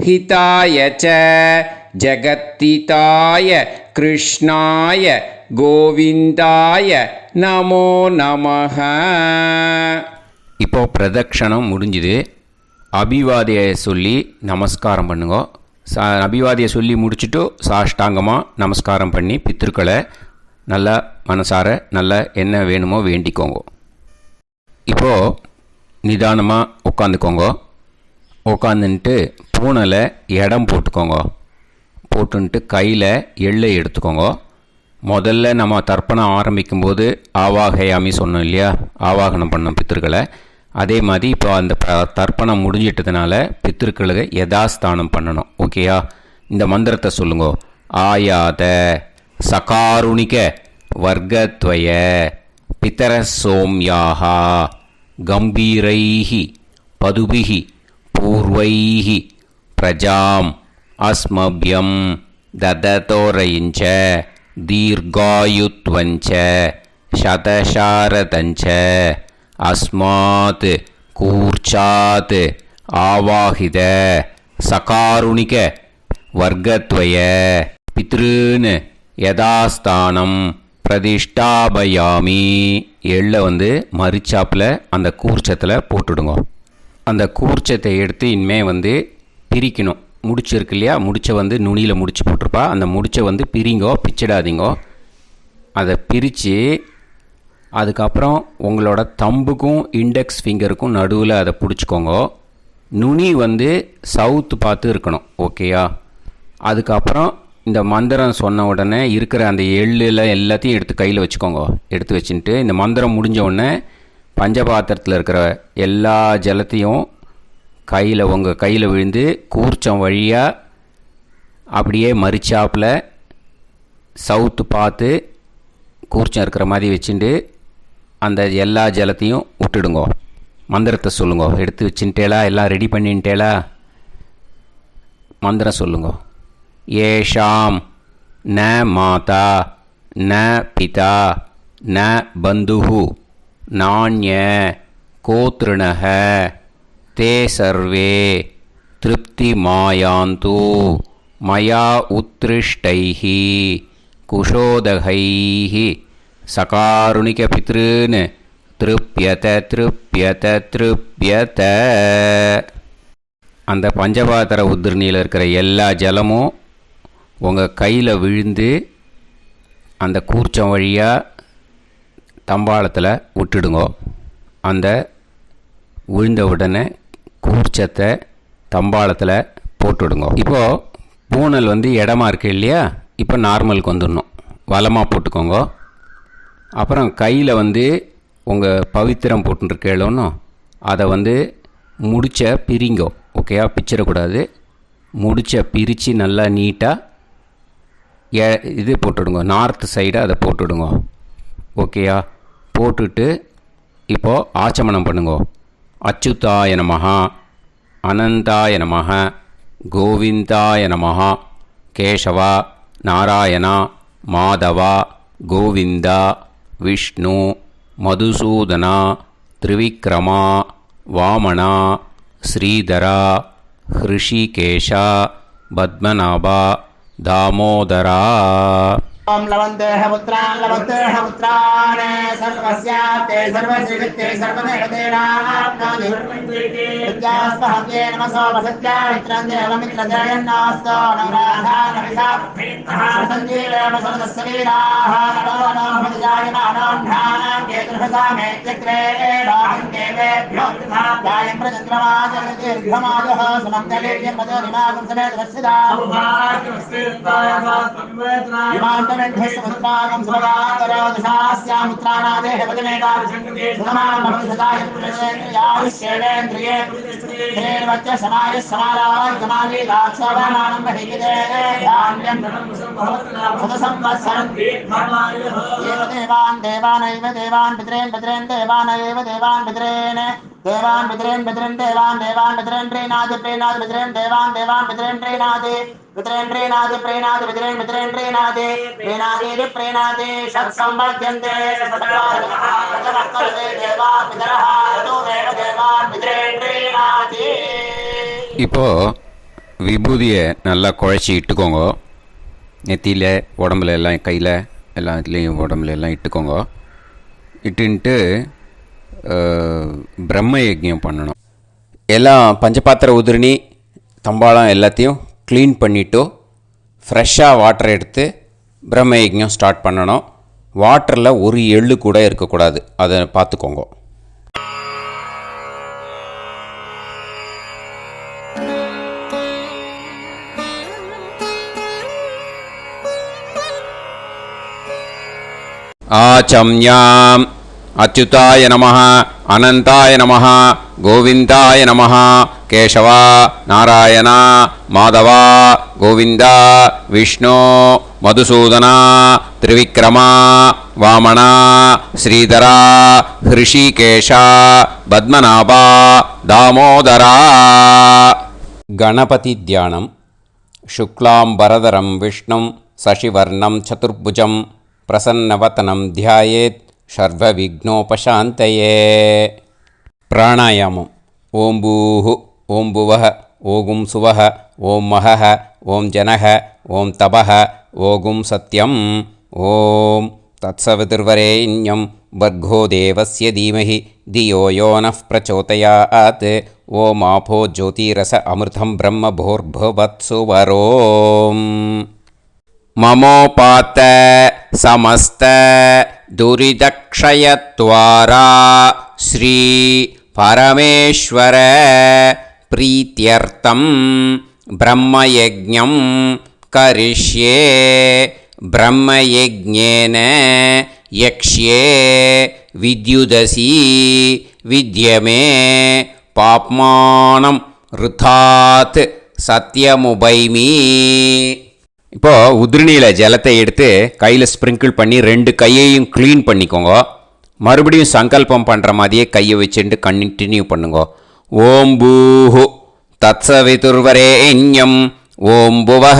ஹிதாய ச ஜகத்திதாய கிருஷ்ணாய கோவிந்தாய நமோ நமஹ. இப்போ பிரதட்சணம் முடிஞ்சுது. அபிவாதியை சொல்லி நமஸ்காரம் பண்ணுங்க. அபிவாதியை சொல்லி முடிச்சுட்டு சாஷ்டாங்கமாக நமஸ்காரம் பண்ணி பித்ருக்களை நல்லா மனசார நல்லா என்ன வேணுமோ வேண்டிக்கோங்க. இப்போது நிதானமாக உட்காந்துக்கோங்க. உட்காந்துன்ட்டு பூனலை இடம் போட்டுக்கோங்க. போட்டுன்ட்டு கையில் எள்ளை எடுத்துக்கோங்க. முதல்ல நம்ம தர்ப்பணம் ஆரம்பிக்கும்போது ஆவாகயாமி சொன்னோம் இல்லையா, ஆவாகனம் பண்ணோம் பித்திருக்களை. அதே மாதிரி இப்போ அந்த தர்ப்பணம் முடிஞ்சிட்டதுனால பித்திருக்களுக்கு யதாஸ்தானம் பண்ணணும். ஓகேயா? இந்த மந்திரத்தை சொல்லுங்க. ஆயாத சகாருணிக வர்க்கத்வய பிதர சோம்யாஹா கம்பீரைஹி பதுபிஹி பூர்வைஹி பிரஜாம் அஸ்மபியம் தததோரயிஞ்ச தீர்காயுத்வஞ்ச சதசாரதஞ்ச அஸ்மாத் கூர்ச்சாத் ஆவாஹித சகாருணிக வர்க்கத்வய பித்ருன்னு யதாஸ்தானம் பிரதிஷ்டாபயாமி. எள்ளை மரிச்சாப்பில் அந்த கூர்ச்சத்தில் போட்டுடுங்க. அந்த கூர்ச்சத்தை எடுத்து இனிமேல் பிரிக்கணும். முடிச்சு இருக்கு இல்லையா, முடிச்சை வந்து நுனியில் முடிச்சு போட்டிருப்பா, அந்த முடிச்சை வந்து பிரிங்கோ, பிச்சிடாதீங்கோ. அதை பிரித்து அதுக்கப்புறம் உங்களோட தம்புக்கும் இண்டெக்ஸ் ஃபிங்கருக்கும் நடுவில் அதை பிடிச்சிக்கோங்க. நுனி வந்து சவுத்து பார்த்து இருக்கணும். ஓகேயா? அதுக்கப்புறம் இந்த மந்திரம் சொன்ன உடனே இருக்கிற அந்த எள்ளில் எல்லாத்தையும் எடுத்து கையில் வச்சுக்கோங்க. எடுத்து வச்சுட்டு இந்த மந்திரம் முடிஞ்ச உடனே பஞ்சபாத்திரத்தில் இருக்கிற எல்லா ஜலத்தையும் உங்கள் கையில் விழுந்து கூர்ச்சம் வழியாக அப்படியே மறிச்சாப்பில் சவுத்து பார்த்து கூர்ச்சம் இருக்கிற மாதிரி வச்சுட்டு அந்த எல்லா ஜலத்தையும் விட்டுடுங்கோ. மந்திரத்தை சொல்லுங்க. எடுத்து வச்சுட்டேலா? எல்லாம் ரெடி பண்ணிட்டேலா? மந்திரம் சொல்லுங்க. ஏஷாம் ந மாதா ந பிதா ந பந்துஹு நாண்ய கோத்ருணஹ தே சர்வே திருப்தி மாயாந்து மயா உத்ருஷ்டைஹி குஷோதகைஹி சகாருணிக பித்ருன் திருப்யத திருப்யத திருப்யத. அந்த பஞ்சபாத்திர உதிரணியில் இருக்கிற எல்லா ஜலமும் உங்கள் கையில் விழுந்து அந்த கூர்ச்சம் வழியாக தம்பாளத்தில் விட்டுடுங்கோ. அந்த விழுந்த உடனே கூர்ச்சத்தை தம்பாளத்தில் போட்டுவிடுங்க. இப்போது பூனல் வந்து இடமா இருக்குது இல்லையா, இப்போ நார்மலுக்கு வந்துடணும். வலமாக போட்டுக்கோங்க. அப்புறம் கையில் வந்து உங்கள் பவித்திரம் போட்டுருக்கேளோன்னு அதை வந்து முடிச்ச பிரிங்கோ. ஓகேயா? பிச்சிடக்கூடாது. முடிச்ச பிரித்து நல்லா நீட்டாக இது போட்டுவிடுங்க. நார்த் சைடு அதை போட்டுவிடுங்க. ஓகேயா? போட்டுட்டு இப்போது ஆச்சமனம் பண்ணுங்க. அச்சுதாய நமஹ, அனந்தாய நமஹ, கோவிந்தாய நமஹ, கேசவா, நாராயணா, மாதவா, கோவிந்தா, விஷ்ணு, மதுசூதனா, திரிவிக்ரமா, வாமனா, ஸ்ரீதரா, ஹிருஷிகேஷா, பத்மநாபா, தாமோதரா. ओम लवन्तेह पुत्रान् सर्वस्याते सर्वश्रीते सर्वदेवतेनाप्नोति विद्यास्पहव्ये नमसो वसत्या मित्रं देवमित्रजयन्नास्तो नवराधानविषा सञ्जीवेम सर्वस्वीराः नमो भजायमानोऽन्धानां केतुर्भसामे चक्रे देवेभ्यो गायं प्रचक्रमाजगदीर्घमायुः सुमङ्गलीर्यं मधुरिमागं समेत वत्सिदा समुद्रागं सुभगाकरोदशास्यामुत्रानादेह वदनेकाभिषङ्कृते सुधमानमभिषदाय पुरुषेन्द्रियायुष्येवेन्द्रिये धेर्वच्च समायः समाराय समाली दाक्षाभामानं महिगिदे धान्यं सदसंवत्सरं एव देवान् देवान् पितरेन् पितरेन् देवानैव देवान् पितरेन् देवान् पितरेन् पितरेन् देवान् पितरेन् प्रीणाति प्रीणाति पितरेन् देवान् पितरेन् प्रीणाति पितरेन् प्रीणाति प्रीणाति पितरेन् पितरेन् प्रीणाति प्रीणाति प्रीणाति षट्संवर्ध्यन्ते देवान् पितरः ऋतुमेव देवान् पितरेन् प्रीणाति. இப்போது விபூதியை நல்லா குழச்சி இட்டுக்கோங்க. நெத்தியில், உடம்புல எல்லாம், கையில் எல்லா இதுலேயும் உடம்புல எல்லாம் இட்டுக்கோங்க. இட்டுன்ட்டு பிரம்ம யஜ்ஞம் பண்ணணும். எல்லாம் பஞ்சபாத்திர உதிரணி தம்பாளம் எல்லாத்தையும் க்ளீன் பண்ணிவிட்டு ஃப்ரெஷ்ஷாக வாட்டர் எடுத்து பிரம்ம யஜ்ஞம் ஸ்டார்ட் பண்ணணும். வாட்டரில் ஒரு எள்ளு கூட இருக்கக்கூடாது, அதை பார்த்துக்கோங்க. ஆச்சம்யாம் அச்சுதாய நமஹ, அனந்தாய நமஹ, கோவிந்தாய நமஹ, கேசவா, நாராயணா, மாதவா, கோவிந்தா, விஷ்ணு, மதுசூதனா, திரிவிக்ரமா, வாமனா, ஸ்ரீதரா, ஹிருஷிகேஷா, பத்மநாபா, தாமோதரா. கணபதி தியானம். சுக்லாம்பரதரம் விஷ்ணும் சசிவர்ணம் சதுர்புஜம் பிரசன்னவதனம் தியாயேத் சர்வவிக்னோபசாந்தயே. பிராணாயாமம். ஓம் பூஹு ஓம் புவஹ ஓகும் சுவஹ ஓம் மஹஹ ஓம் ஜனஹ ஓம் தபஹ ஓகும் சத்யம். ஓம் தத்சவிதுர்வரேண்யம் भर्गो देवस्य धीमहि धियो यो नः प्रचोदयात् ॐ आपो ज्योतिरस अमृतं ब्रह्म भूर्भुवत्सुवरोम् ममोपात समस्त दुरिदक्षयत्वारा श्री परमेश्वर प्रीत्यर्थं ब्रह्मयज्ञं करिष्ये ब्रह्मयज्ञेन यक्ष्ये विद्युदसी विद्यमे पाप्मानं ऋथात् सत्यमुपैमि இப்போது உதிரணியில் ஜலத்தை எடுத்து கையில் ஸ்ப்ரிங்கிள் பண்ணி 2 கையையும் க்ளீன் பண்ணிக்கோங்க. மறுபடியும் சங்கல்பம் பண்ணுற மாதிரியே கையை வச்சுட்டு கண்டினியூ பண்ணுங்க. ஓம் பூஹு தத்சவிதுர்வரேண்யம் ஓம் புவஹ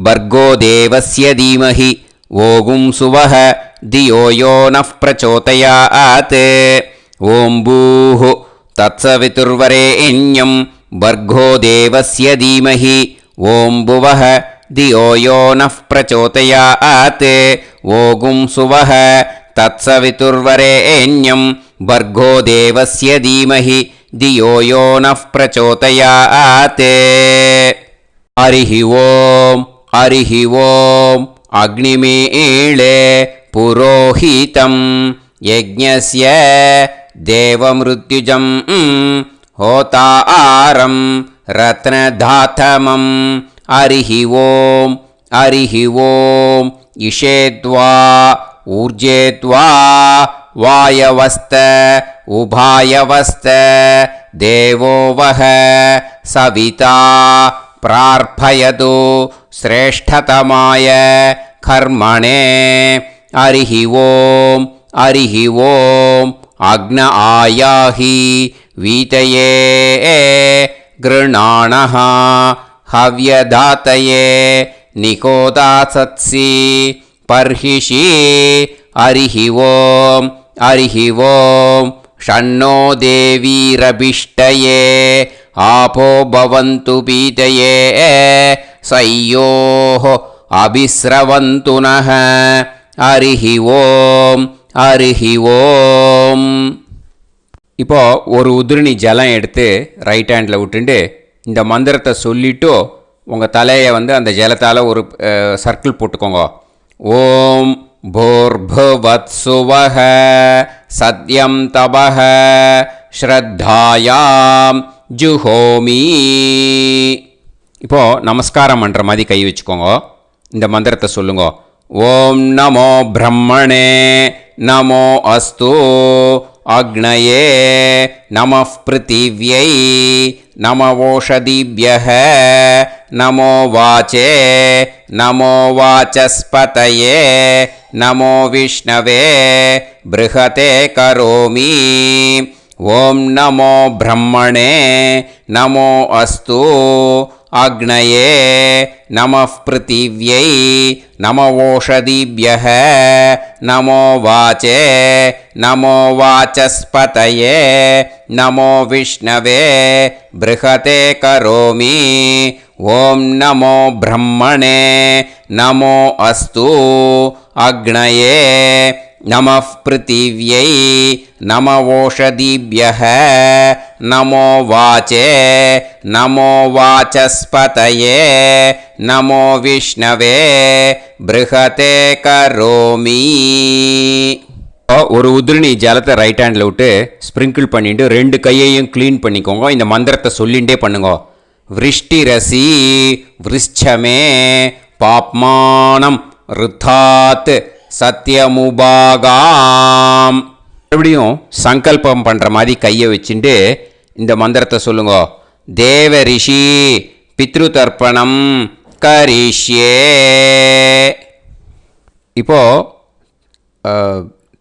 பர்கோ தேவஸ்ய தீமஹி ஓகும் சுவஹ தியோ யோ நஃப் பிரச்சோதயாத் ஓம் பூஹு தத்சவிதுர்வரேண்யம் பர்கோ தேவஸ்ய தீமஹி ஓம் புவஹ धियो यो नः प्रचोदयात् ओगुं सुवः तत्सवितुर्वरेण्यं भर्गो देवस्य धीमहि धियो यो नः प्रचोदयात् हरिः ओम् अग्निमीळे पुरोहितं यज्ञस्य देवमृत्युजं होतारं रत्नधातमं हरिः ओम् इषेद्वा ऊर्जेद्वा वायवस्त उभायवस्त देवो वः सविता प्रार्थयतु श्रेष्ठतमाय कर्मणे हरिः ओम् अग्न आयाहि वीतये गृणाणः हव्यदातये निकोदासत्सि पर्हिषि हरिः ओम् षण्णो देवीरभिष्टये आपो भवन्तु पीतये सय्योः अभिस्रवन्तु नः हरिः ओम् இப்போ ஒரு உதிரணி ஜலம் எடுத்து ரைட் ஹேண்டில் விட்டுண்டு இந்த மந்திரத்தை சொல்லிவிட்டு உங்கள் தலையை அந்த ஜலத்தால் ஒரு சர்க்கிள் போட்டுக்கோங்க. ஓம் பூர்புவத்சுவஹ சத்யம் தபஹ ஸ்ரத்தாயாம் ஜுஹோமி. இப்போது நமஸ்காரம் பண்ணுற மாதிரி கை வச்சுக்கோங்க. இந்த மந்திரத்தை சொல்லுங்க. ஓம் நமோ பிரம்மணே நமோ அஸ்து அக்னயே நமः பிருத்திவ்யை நமவோஷதிभ्यः நமோ வாச்சே நமோ வாசஸ்பதயே நமோ விஷ்ணவே ப்ருஹதே கரோமி. ஓம் நமோ பிரம்மணே நமோ அஸ்து அக்னயே நமः பிருத்திவ்யை நமவோஷதிभ्यः நமோ வாச்சே நமோ வாசஸ்பதயே நமோ விஷ்ணவே ப்ருஹதே கரோமி. ஓம் நமோ பிரம்மணே நமோ அஸ்து அக்னயே நமः பிருத்திவ்யை நமவோஷதிभ्यः நமோ வாச்சே நமோ வாசஸ்பதயே நமோ விஷ்ணவே ப்ருஹதே கரோமி. ஒரு உதிரணி ஜலத்தை ரைட் ஹேண்டில் விட்டு ஸ்ப்ரிங்கிள் பண்ணிட்டு 2 கையையும் க்ளீன் பண்ணிக்கோங்க. இந்த மந்திரத்தை சொல்லிகிட்டே பண்ணுங்க. விருஷ்டிரசி விருஷ்சமே பாப்மானம் ருத்தாத் சத்யமுபாகாம். மறுபடியும் சங்கல்பம் பண்ணுற மாதிரி கையை வச்சுட்டு இந்த மந்திரத்தை சொல்லுங்க. தேவ ரிஷி பித்ரு தர்ப்பணம் கரிஷ்யே. இப்போது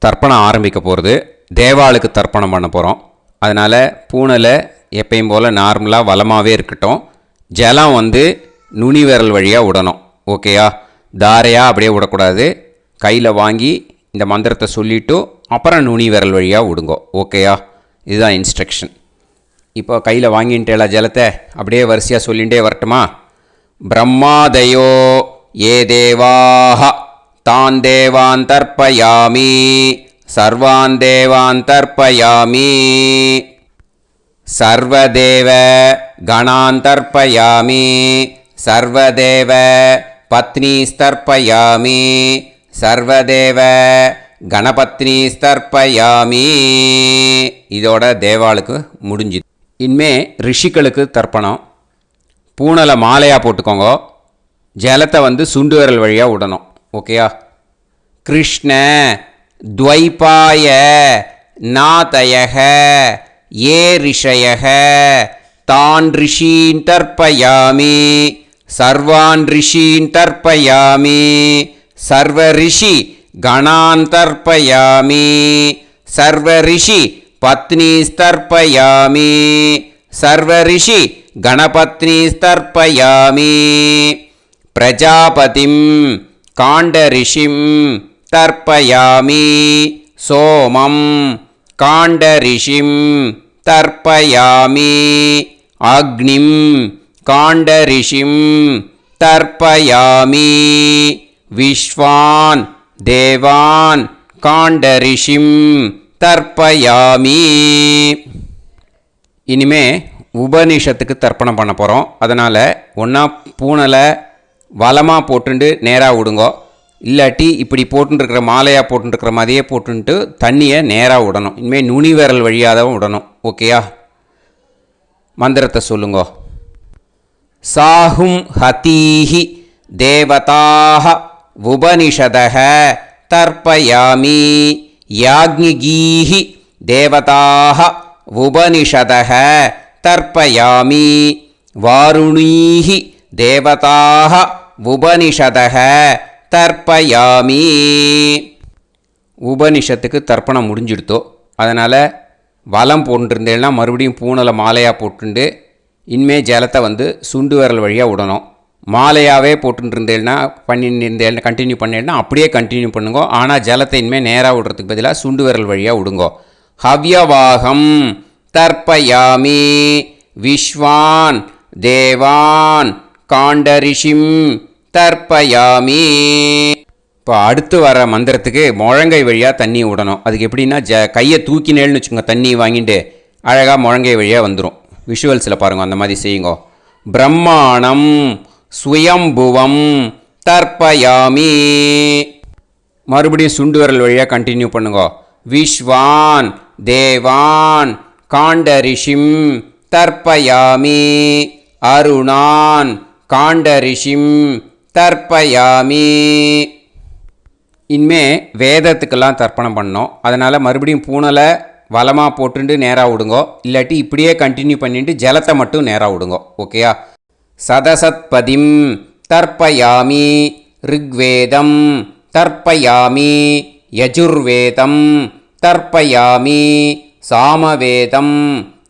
தர்ப்பணம் ஆரம்பிக்க போகிறது. தேவாளுக்கு தர்ப்பணம் பண்ண போகிறோம். அதனால் பூனலை எப்பயும் போல் நார்மலாக வளமாகவே இருக்கட்டும். ஜலம் நுனி விரல் வழியாக விடணும். ஓகேயா? தாரையாக அப்படியே விடக்கூடாது. கையில் வாங்கி இந்த மந்திரத்தை சொல்லிவிட்டு அப்புறம் நுனி விரல் வழியாக விடுங்கோ. ஓகேயா? இதுதான் இன்ஸ்ட்ரக்ஷன். இப்போ கையில் வாங்கிட்டேல ஜலத்தை அப்படியே வரிசையாக சொல்லிகிட்டே வரட்டுமா? பிரம்மாதயோ ஏ தேவாஹ தான் தேவான் தர்ப்பயாமி சர்வான் தேவான் தர்ப்பயாமி சர்வதேவ கணான் தர்ப்பயாமி சர்வதேவ பத்னீஸ்தர்ப்பயாமி சர்வதேவ கணபத்னீஸ்தர்ப்பயாமி. இதோட தேவாளுக்கு முடிஞ்சுது. இனிமே ரிஷிகளுக்கு தர்ப்பணம். பூனலை மாலையாக போட்டுக்கோங்க. ஜலத்தை வந்து சுண்டு விரல் வழியாக விடணும். ஓகேயா? கிருஷ்ண துவைபாய நாதயக ஏ ரிஷயக தான் ரிஷீன் தர்ப்பயாமி சர்வான் ரிஷீன் தர்ப்பயாமி சர்வ ரிஷி கணான் தர்ப்பயாமி சர்வ ரிஷி பத்னீஸ்தர்ப்பயாமி சர்வ ரிஷி கணபத்னீஸ்தர்ப்பயாமி பிரஜாபதிம் காண்டரிஷிம் தர்ப்பயாமி சோமம் காண்டரிஷிம் தர்ப்பயாமி அக்னிம் காண்டரிஷிம் தர்ப்பயாமி விஸ்வான் தேவான் காண்டரிஷிம் தர்ப்பயாமி. இனிமே உபனிஷத்துக்கு தர்ப்பணம் பண்ண போகிறோம். அதனால் ஒன்றா பூனலை வலமாக போட்டுண்டு நேராக விடுங்கோ. இல்லாட்டி இப்படி போட்டுருக்கிற மாலையாக போட்டுருக்கிற மாதிரியே போட்டுன்ட்டு தண்ணியை நேராக விடணும். இனிமேல் நுனி விரல் வழியாக தான் விடணும். ஓகேயா? மந்திரத்தை சொல்லுங்கோ. சாஹும் ஹதீஹி தேவதாக உபனிஷதக தர்ப்பயாமி யாக்ஞிகீஹி தேவதாக உபனிஷதக தர்ப்பயாமி வாருணீஹி தேவதாக உபனிஷதக தர்ப்பயாமி. உபனிஷத்துக்கு தர்ப்பணம் முடிஞ்சிடுத்தோ. அதனால் வலம் போட்டுருந்தேன்னா மறுபடியும் பூனலை மாலையாக போட்டுண்டு இனிமே ஜலத்தை வந்து சுண்டு விரல் வழியாக விடணும். மாலையாகவே போட்டுருந்தேன்னா பண்ணியிருந்தேன் கண்டினியூ பண்ணேன்னா அப்படியே கண்டினியூ பண்ணுங்கோ. ஆனால் ஜலத்தை இனிமேல் நேராக விடுறதுக்கு பதிலாக சுண்டு விரல் வழியாக விடுங்கோ. ஹவ்யவாகம் தர்ப்பயாமி விஸ்வான் தேவான் காண்டரிஷிம் தர்ப்பயாமி. இப்போ அடுத்து வர மந்திரத்துக்கு முழங்கை வழியாக தண்ணி விடணும். அதுக்கு எப்படின்னா கையை தூக்கினேன்னு வச்சுக்கோங்க. தண்ணி வாங்கிட்டு அழகாக முழங்கை வழியாக வந்துடும். விஷுவல்ஸில் பாருங்கள், அந்த மாதிரி செய்யுங்கோ. பிரம்மாணம் சுயம்புவம் தர்ப்பயாமி. மறுபடியும் சுண்டு விரல் வழியாக கண்டினியூ பண்ணுங்கோ. விஸ்வான் தேவான் காண்டரிஷிம் தர்ப்பயாமி அருணான் காண்டரிஷிம் தர்ப்பயாமி. இனிமே வேதத்துக்கெல்லாம் தர்ப்பணம் பண்ணோம். அதனால் மறுபடியும் பூனலை வலமாக போட்டுண்டு நேராக விடுங்கோ. இல்லாட்டி இப்படியே கண்டினியூ பண்ணிட்டு ஜலத்தை மட்டும் நேராக விடுங்கோ. ஓகேயா? சதசத்பதிம் தர்ப்பயாமி ரிக்வேதம் தர்ப்பயாமி யஜுர்வேதம் தர்ப்பயாமி சாமவேதம்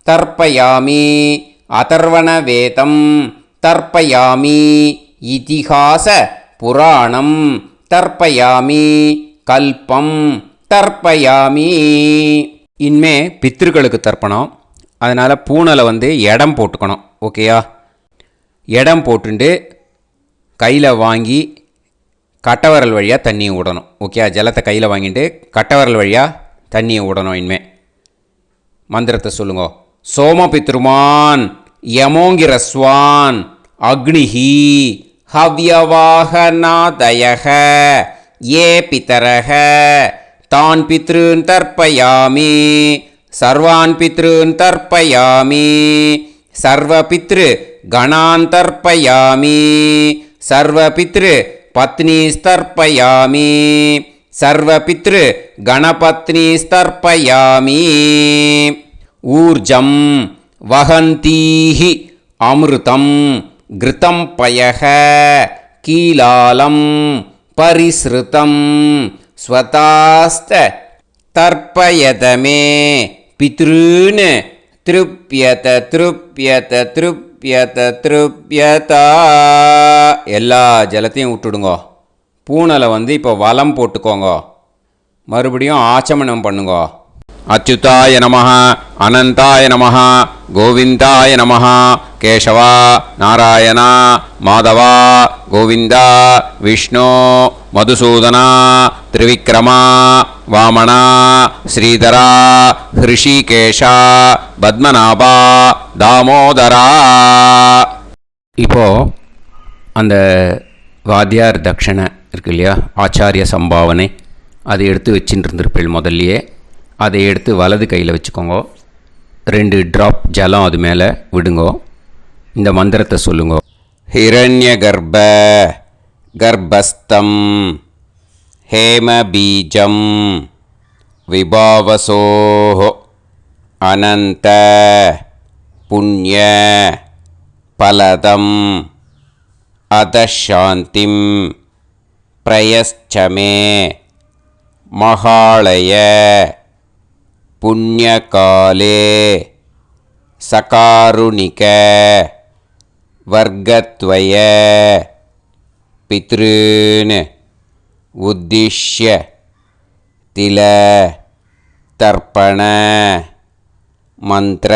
தர்ப்பயாமி அதர்வணவேதம் தர்ப்பயாமி இதிஹாச புராணம் தர்ப்பயாமி கல்பம் தர்ப்பயாமி. இனிமே பித்ருக்களுக்கு தர்ப்பணம். அதனால் பூனலை வந்து இடம் போட்டுக்கணும். ஓகேயா? இடம் போட்டுண்டு கையில் வாங்கி கட்டவரல் வழியாக தண்ணியை விடணும். ஓகே? ஜலத்தை கையில் வாங்கிட்டு கட்டவரல் வழியாக தண்ணியை விடணும். இனிமே மந்திரத்தை சொல்லுங்க. சோமபித்ருமான் யமோங்கிரஸ்வான் அக்னிஹி ஹவ்யவாகநாதயக ஏ பிதரக தான் பித்ருன் தர்ப்பயாமி சர்வான் பித்ருன் தர்ப்பயாமி சர்வபித்ரு கணான் தர்ப்பயாமி சர்வபித்ரு பத்னீஸ்தர்ப்பயாமி சர்வபித்ரு கணபத்னீஸ்தர்ப்பயாமி. ஊர்ஜம் வஹந்தீஹி அமிர்தம் கிருதம் பயக கீலாலம் பரிஸ்ருதம் ஸ்வதாஸ்த தர்ப்பயதமே பித்ருன் திருப்யத திருப்யத திருப்யத திருப்யதா. எல்லா ஜலத்தையும் விட்டுடுங்கோ. பூனலை வந்து இப்போ வலம் போட்டுக்கோங்க. மறுபடியும் ஆச்சமனம் பண்ணுங்கோ. அச்சுதாய நமஹ அனந்தாய நமஹ கோவிந்தாய நமஹ கேசவா நாராயணா மாதவா கோவிந்தா விஷ்ணு மதுசூதனா திரிவிக்ரமா வாமனா ஸ்ரீதரா ஹிருஷிகேஷா பத்மநாபா தாமோதரா. இப்போது அந்த வாத்தியார் தட்சணை இருக்கு இல்லையா, ஆச்சாரிய சம்பாவனை, அதை எடுத்து வச்சுட்டு இருந்திருப்பேள் முதல்லையே. அதை எடுத்து வலது கையில் வச்சுக்கோங்க. 2 ட்ராப் ஜலம் அது மேலே விடுங்கோ. இந்த மந்திரத்தை சொல்லுங்க. ஹிரண்ய கர்ப்ப கர்ப்பஸ்தம் ஹேமபீஜம் விபாவசோஹோ அனந்த புண்ணிய பலதம் அதசாந்திம் பிரயச்சமே மகாளய புண்ணியகாலே சகாருணிக வர்க்கத்வய பித்ருன் உத்திஷ்ய தில தர்ப்பண மந்திர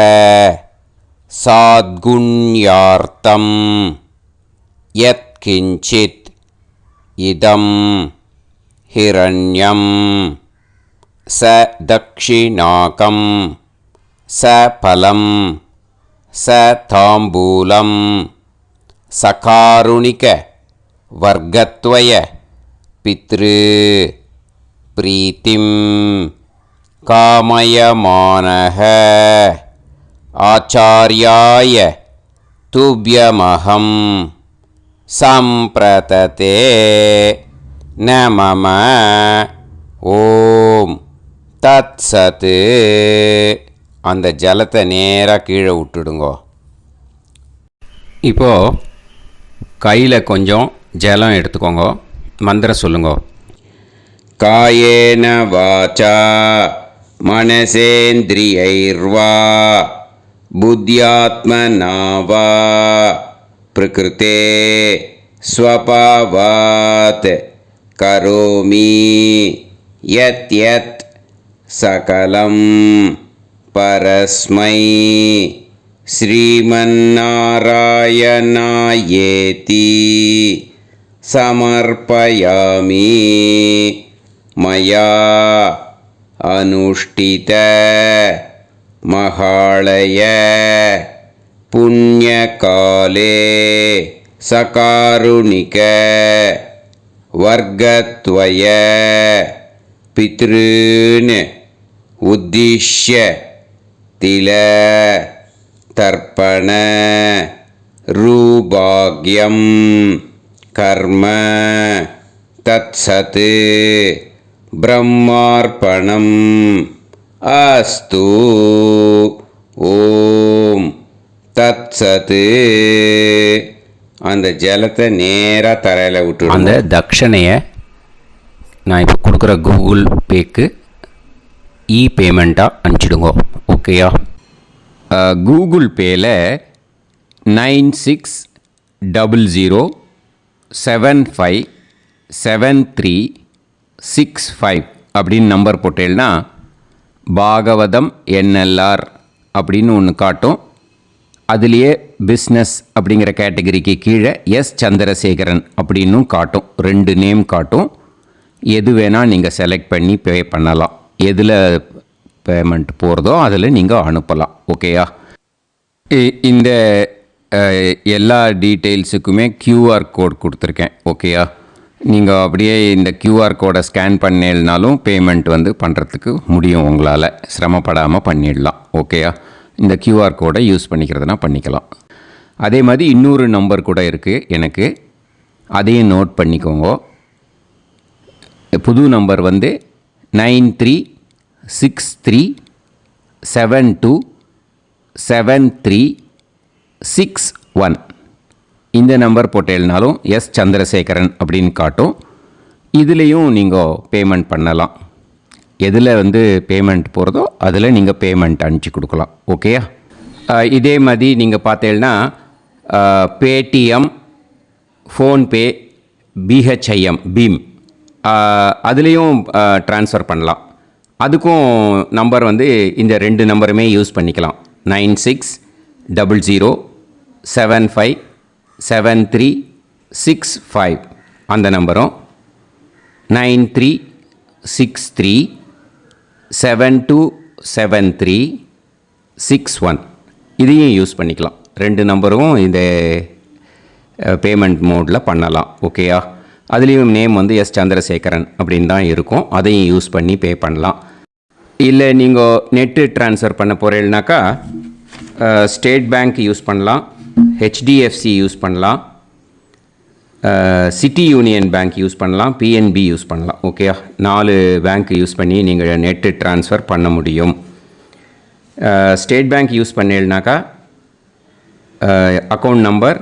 சாத்குண்யார்த்தம் யத்கிஞ்சித் இதம் ஹிரண்யம் ச தக்ஷிணாகம் ச பலம் ச தாம்பூலம் சகாருணிக வர்க்கத்வய பித்ரு பிரீத்திம் காமயமானஹ ஆச்சார்யாய துப்யமஹம் சம்பிரததே நமம. ஓம் தத் சத்து. அந்த ஜலத்தை நேராக கீழே விட்டுடுங்கோ. இப்போது கையில் கொஞ்சம் ஜலம் எடுத்துக்கோங்க. மந்திரம் சொல்லுங்க. காயேன வாச்சா மனசேந்திரியைர்வா புத்தியாத்மனா வா பிரகிருதே ஸ்வபாவாத் கரோமி யத் யத் சகலம் பரஸ்மை ஸ்ரீமன்னாராயணாயேதி சமர்ப்பயாமி மயா அனுஷ்டித மகாளய புண்ணியகாலே சகாருணிக வர்க்கத்வய பித்ருன் உத்திஷ்ய தில தர்ப்பண ரூபாக்யம் கர்ம தத்சத் பிரம்மார்ப்பணம் அஸ்து. ஓம் தத்சத். அந்த ஜலத்தை நேராக தரையில் விட்டு அந்த தட்சணையை நான் இப்போ கொடுக்குற கூகுள் பேக்கு பேமெண்ட்டாக அனுப்பிச்சிடுங்க. ஓகேயா? கூகுள் பேயில் 9600757365 அப்படின்னு நம்பர் போட்டேன்னா பாகவதம் என்எல்ஆர் அப்படின்னு ஒன்று காட்டும். அதுலேயே பிஸ்னஸ் அப்படிங்கிற கேட்டகரிக்கு கீழே எஸ் சந்திரசேகரன் அப்படின்னும் காட்டும். 2 நேம் காட்டும். எது வேணால் நீங்கள் செலக்ட் பண்ணி பே பண்ணலாம். எதில் பேமெண்ட் போகிறதோ அதில் நீங்கள் அனுப்பலாம். ஓகேயா? இந்த எல்லா டீட்டெயில்ஸுக்குமே கியூஆர் கோட் கொடுத்துருக்கேன். ஓகேயா? நீங்கள் அப்படியே இந்த கியூஆர் கோடை ஸ்கேன் பண்ணினாலும் பேமெண்ட் பண்ணுறதுக்கு முடியும். உங்களால் சிரமப்படாமல் பண்ணிடலாம். ஓகேயா? இந்த கியூஆர் கோடை யூஸ் பண்ணிக்கிறதுனா பண்ணிக்கலாம். அதே மாதிரி இன்னொரு நம்பர் கூட இருக்குது எனக்கு. அதையும் நோட் பண்ணிக்கோங்க. புது நம்பர் 9363727361. இந்த நம்பர் போட்டேல்னாலும் எஸ் சந்திரசேகரன் அப்படின்னு காட்டும். இதுலேயும் நீங்கள் பேமெண்ட் பண்ணலாம். எதில் பேமெண்ட் போகிறதோ அதில் நீங்கள் பேமெண்ட் அனுப்பிச்சி கொடுக்கலாம். ஓகேயா? இதே மாதிரி நீங்கள் பார்த்தேன்னா பேடிஎம், ஃபோன்பே, பிஹெச்ஐஎம், பீம் அதுலேயும் ட்ரான்ஸ்ஃபர் பண்ணலாம். அதுக்கும் நம்பர் இந்த 2 நம்பருமே யூஸ் பண்ணிக்கலாம். 9600757365 அந்த நம்பரும் 9363 727361 இதையும் யூஸ் பண்ணிக்கலாம். 2 நம்பரும் இந்த பேமெண்ட் மோடில் பண்ணலாம். ஓகேயா? அதுலேயும் நேம் வந்து எஸ் சந்திரசேகரன் அப்படின்னு தான் இருக்கும். அதையும் யூஸ் பண்ணி பே பண்ணலாம். இல்லை நீங்கள் நெட்டு ட்ரான்ஸ்ஃபர் பண்ண போகிறீங்கனாக்கா ஸ்டேட் பேங்க் யூஸ் பண்ணலாம், ஹெச்டிஎஃப்சி யூஸ் பண்ணலாம், சிட்டி யூனியன் பேங்க் யூஸ் பண்ணலாம், பிஎன்பி யூஸ் பண்ணலாம். ஓகேயா? 4 பேங்க் யூஸ் பண்ணி நீங்கள் நெட்டு ட்ரான்ஸ்ஃபர் பண்ண முடியும். ஸ்டேட் பேங்க் யூஸ் பண்ணீங்கனாக்கா account number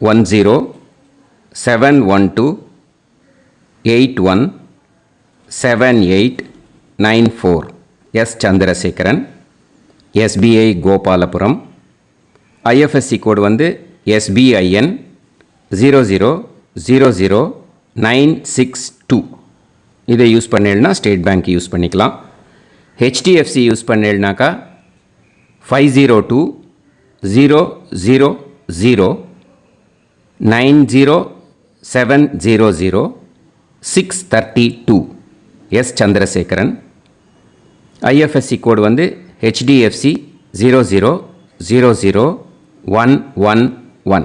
1071281789 S Chandrasekaran, SBI Gopalapuram. IFSC code வந்து SBIN 0000962. இதை யூஸ் பண்ணீங்கன்னா ஸ்டேட் பேங்க் யூஸ் பண்ணிக்கலாம். ஹெச்டிஎஃப்சி யூஸ் பண்ணீங்கனாக்கா 5020090700 எஸ் சந்திரசேகரன். ஐஎஃப்எஸ்சி கோடு வந்து HDFC 0000111.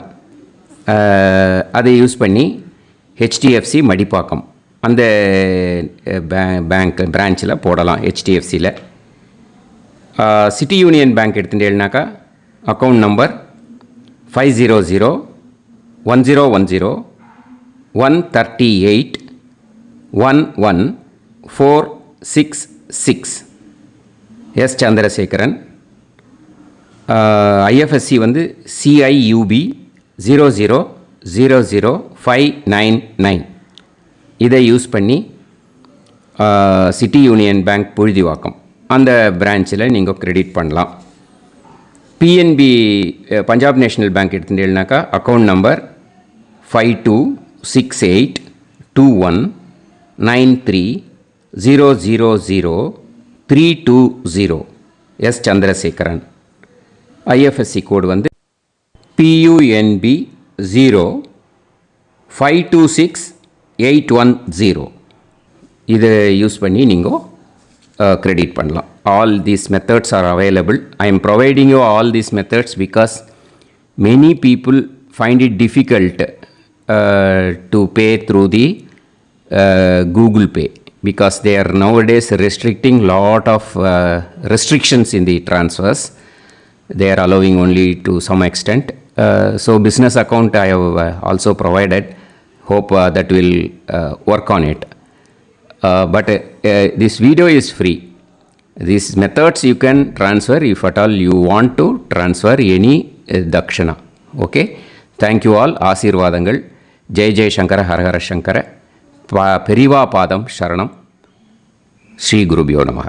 அதை யூஸ் பண்ணி ஹெச்டிஎஃப்சி மடிப்பாக்கம் அந்த பேங்க் பிரான்ச்சில் போடலாம். ஹெச்டிஎஃப்சியில் சிட்டி யூனியன் பேங்க் எடுத்துட்டேன்னாக்கா account number 5001010381146 S Chandrasekaran. IFSC வந்து CIUB 0000599. இதை யூஸ் பண்ணி சிட்டி யூனியன் பேங்க் புழுதிவாக்கம் அந்த பிரான்ச்சில் நீங்கள் கிரெடிட் பண்ணலாம். பிஎன்பி பஞ்சாப் நேஷ்னல் பேங்க் எடுத்துட்டீங்கன்னாக்கா account number 52682193000320 S Chandrasekaran. IFSC code வந்து PUNB 0526810. இதை யூஸ் பண்ணி நீங்கள் கிரெடிட் பண்ணலாம். All these methods are available. I am providing you all these methods because many people find it difficult to pay through the Google Pay because they are nowadays restricting lot of restrictions in the transfers. They are allowing only to some extent. So business account I have also provided. Hope that will work on it. But this video is free. These methods you can transfer if at all you want to transfer any dakshana. Okay? Thank you all. ஆசீர்வாதங்கள். ஜெய் ஜெய் சங்கர ஹரஹர சங்கர. பெரிவா பாதம் சரணம். ஸ்ரீ குருபியோ நமஹ.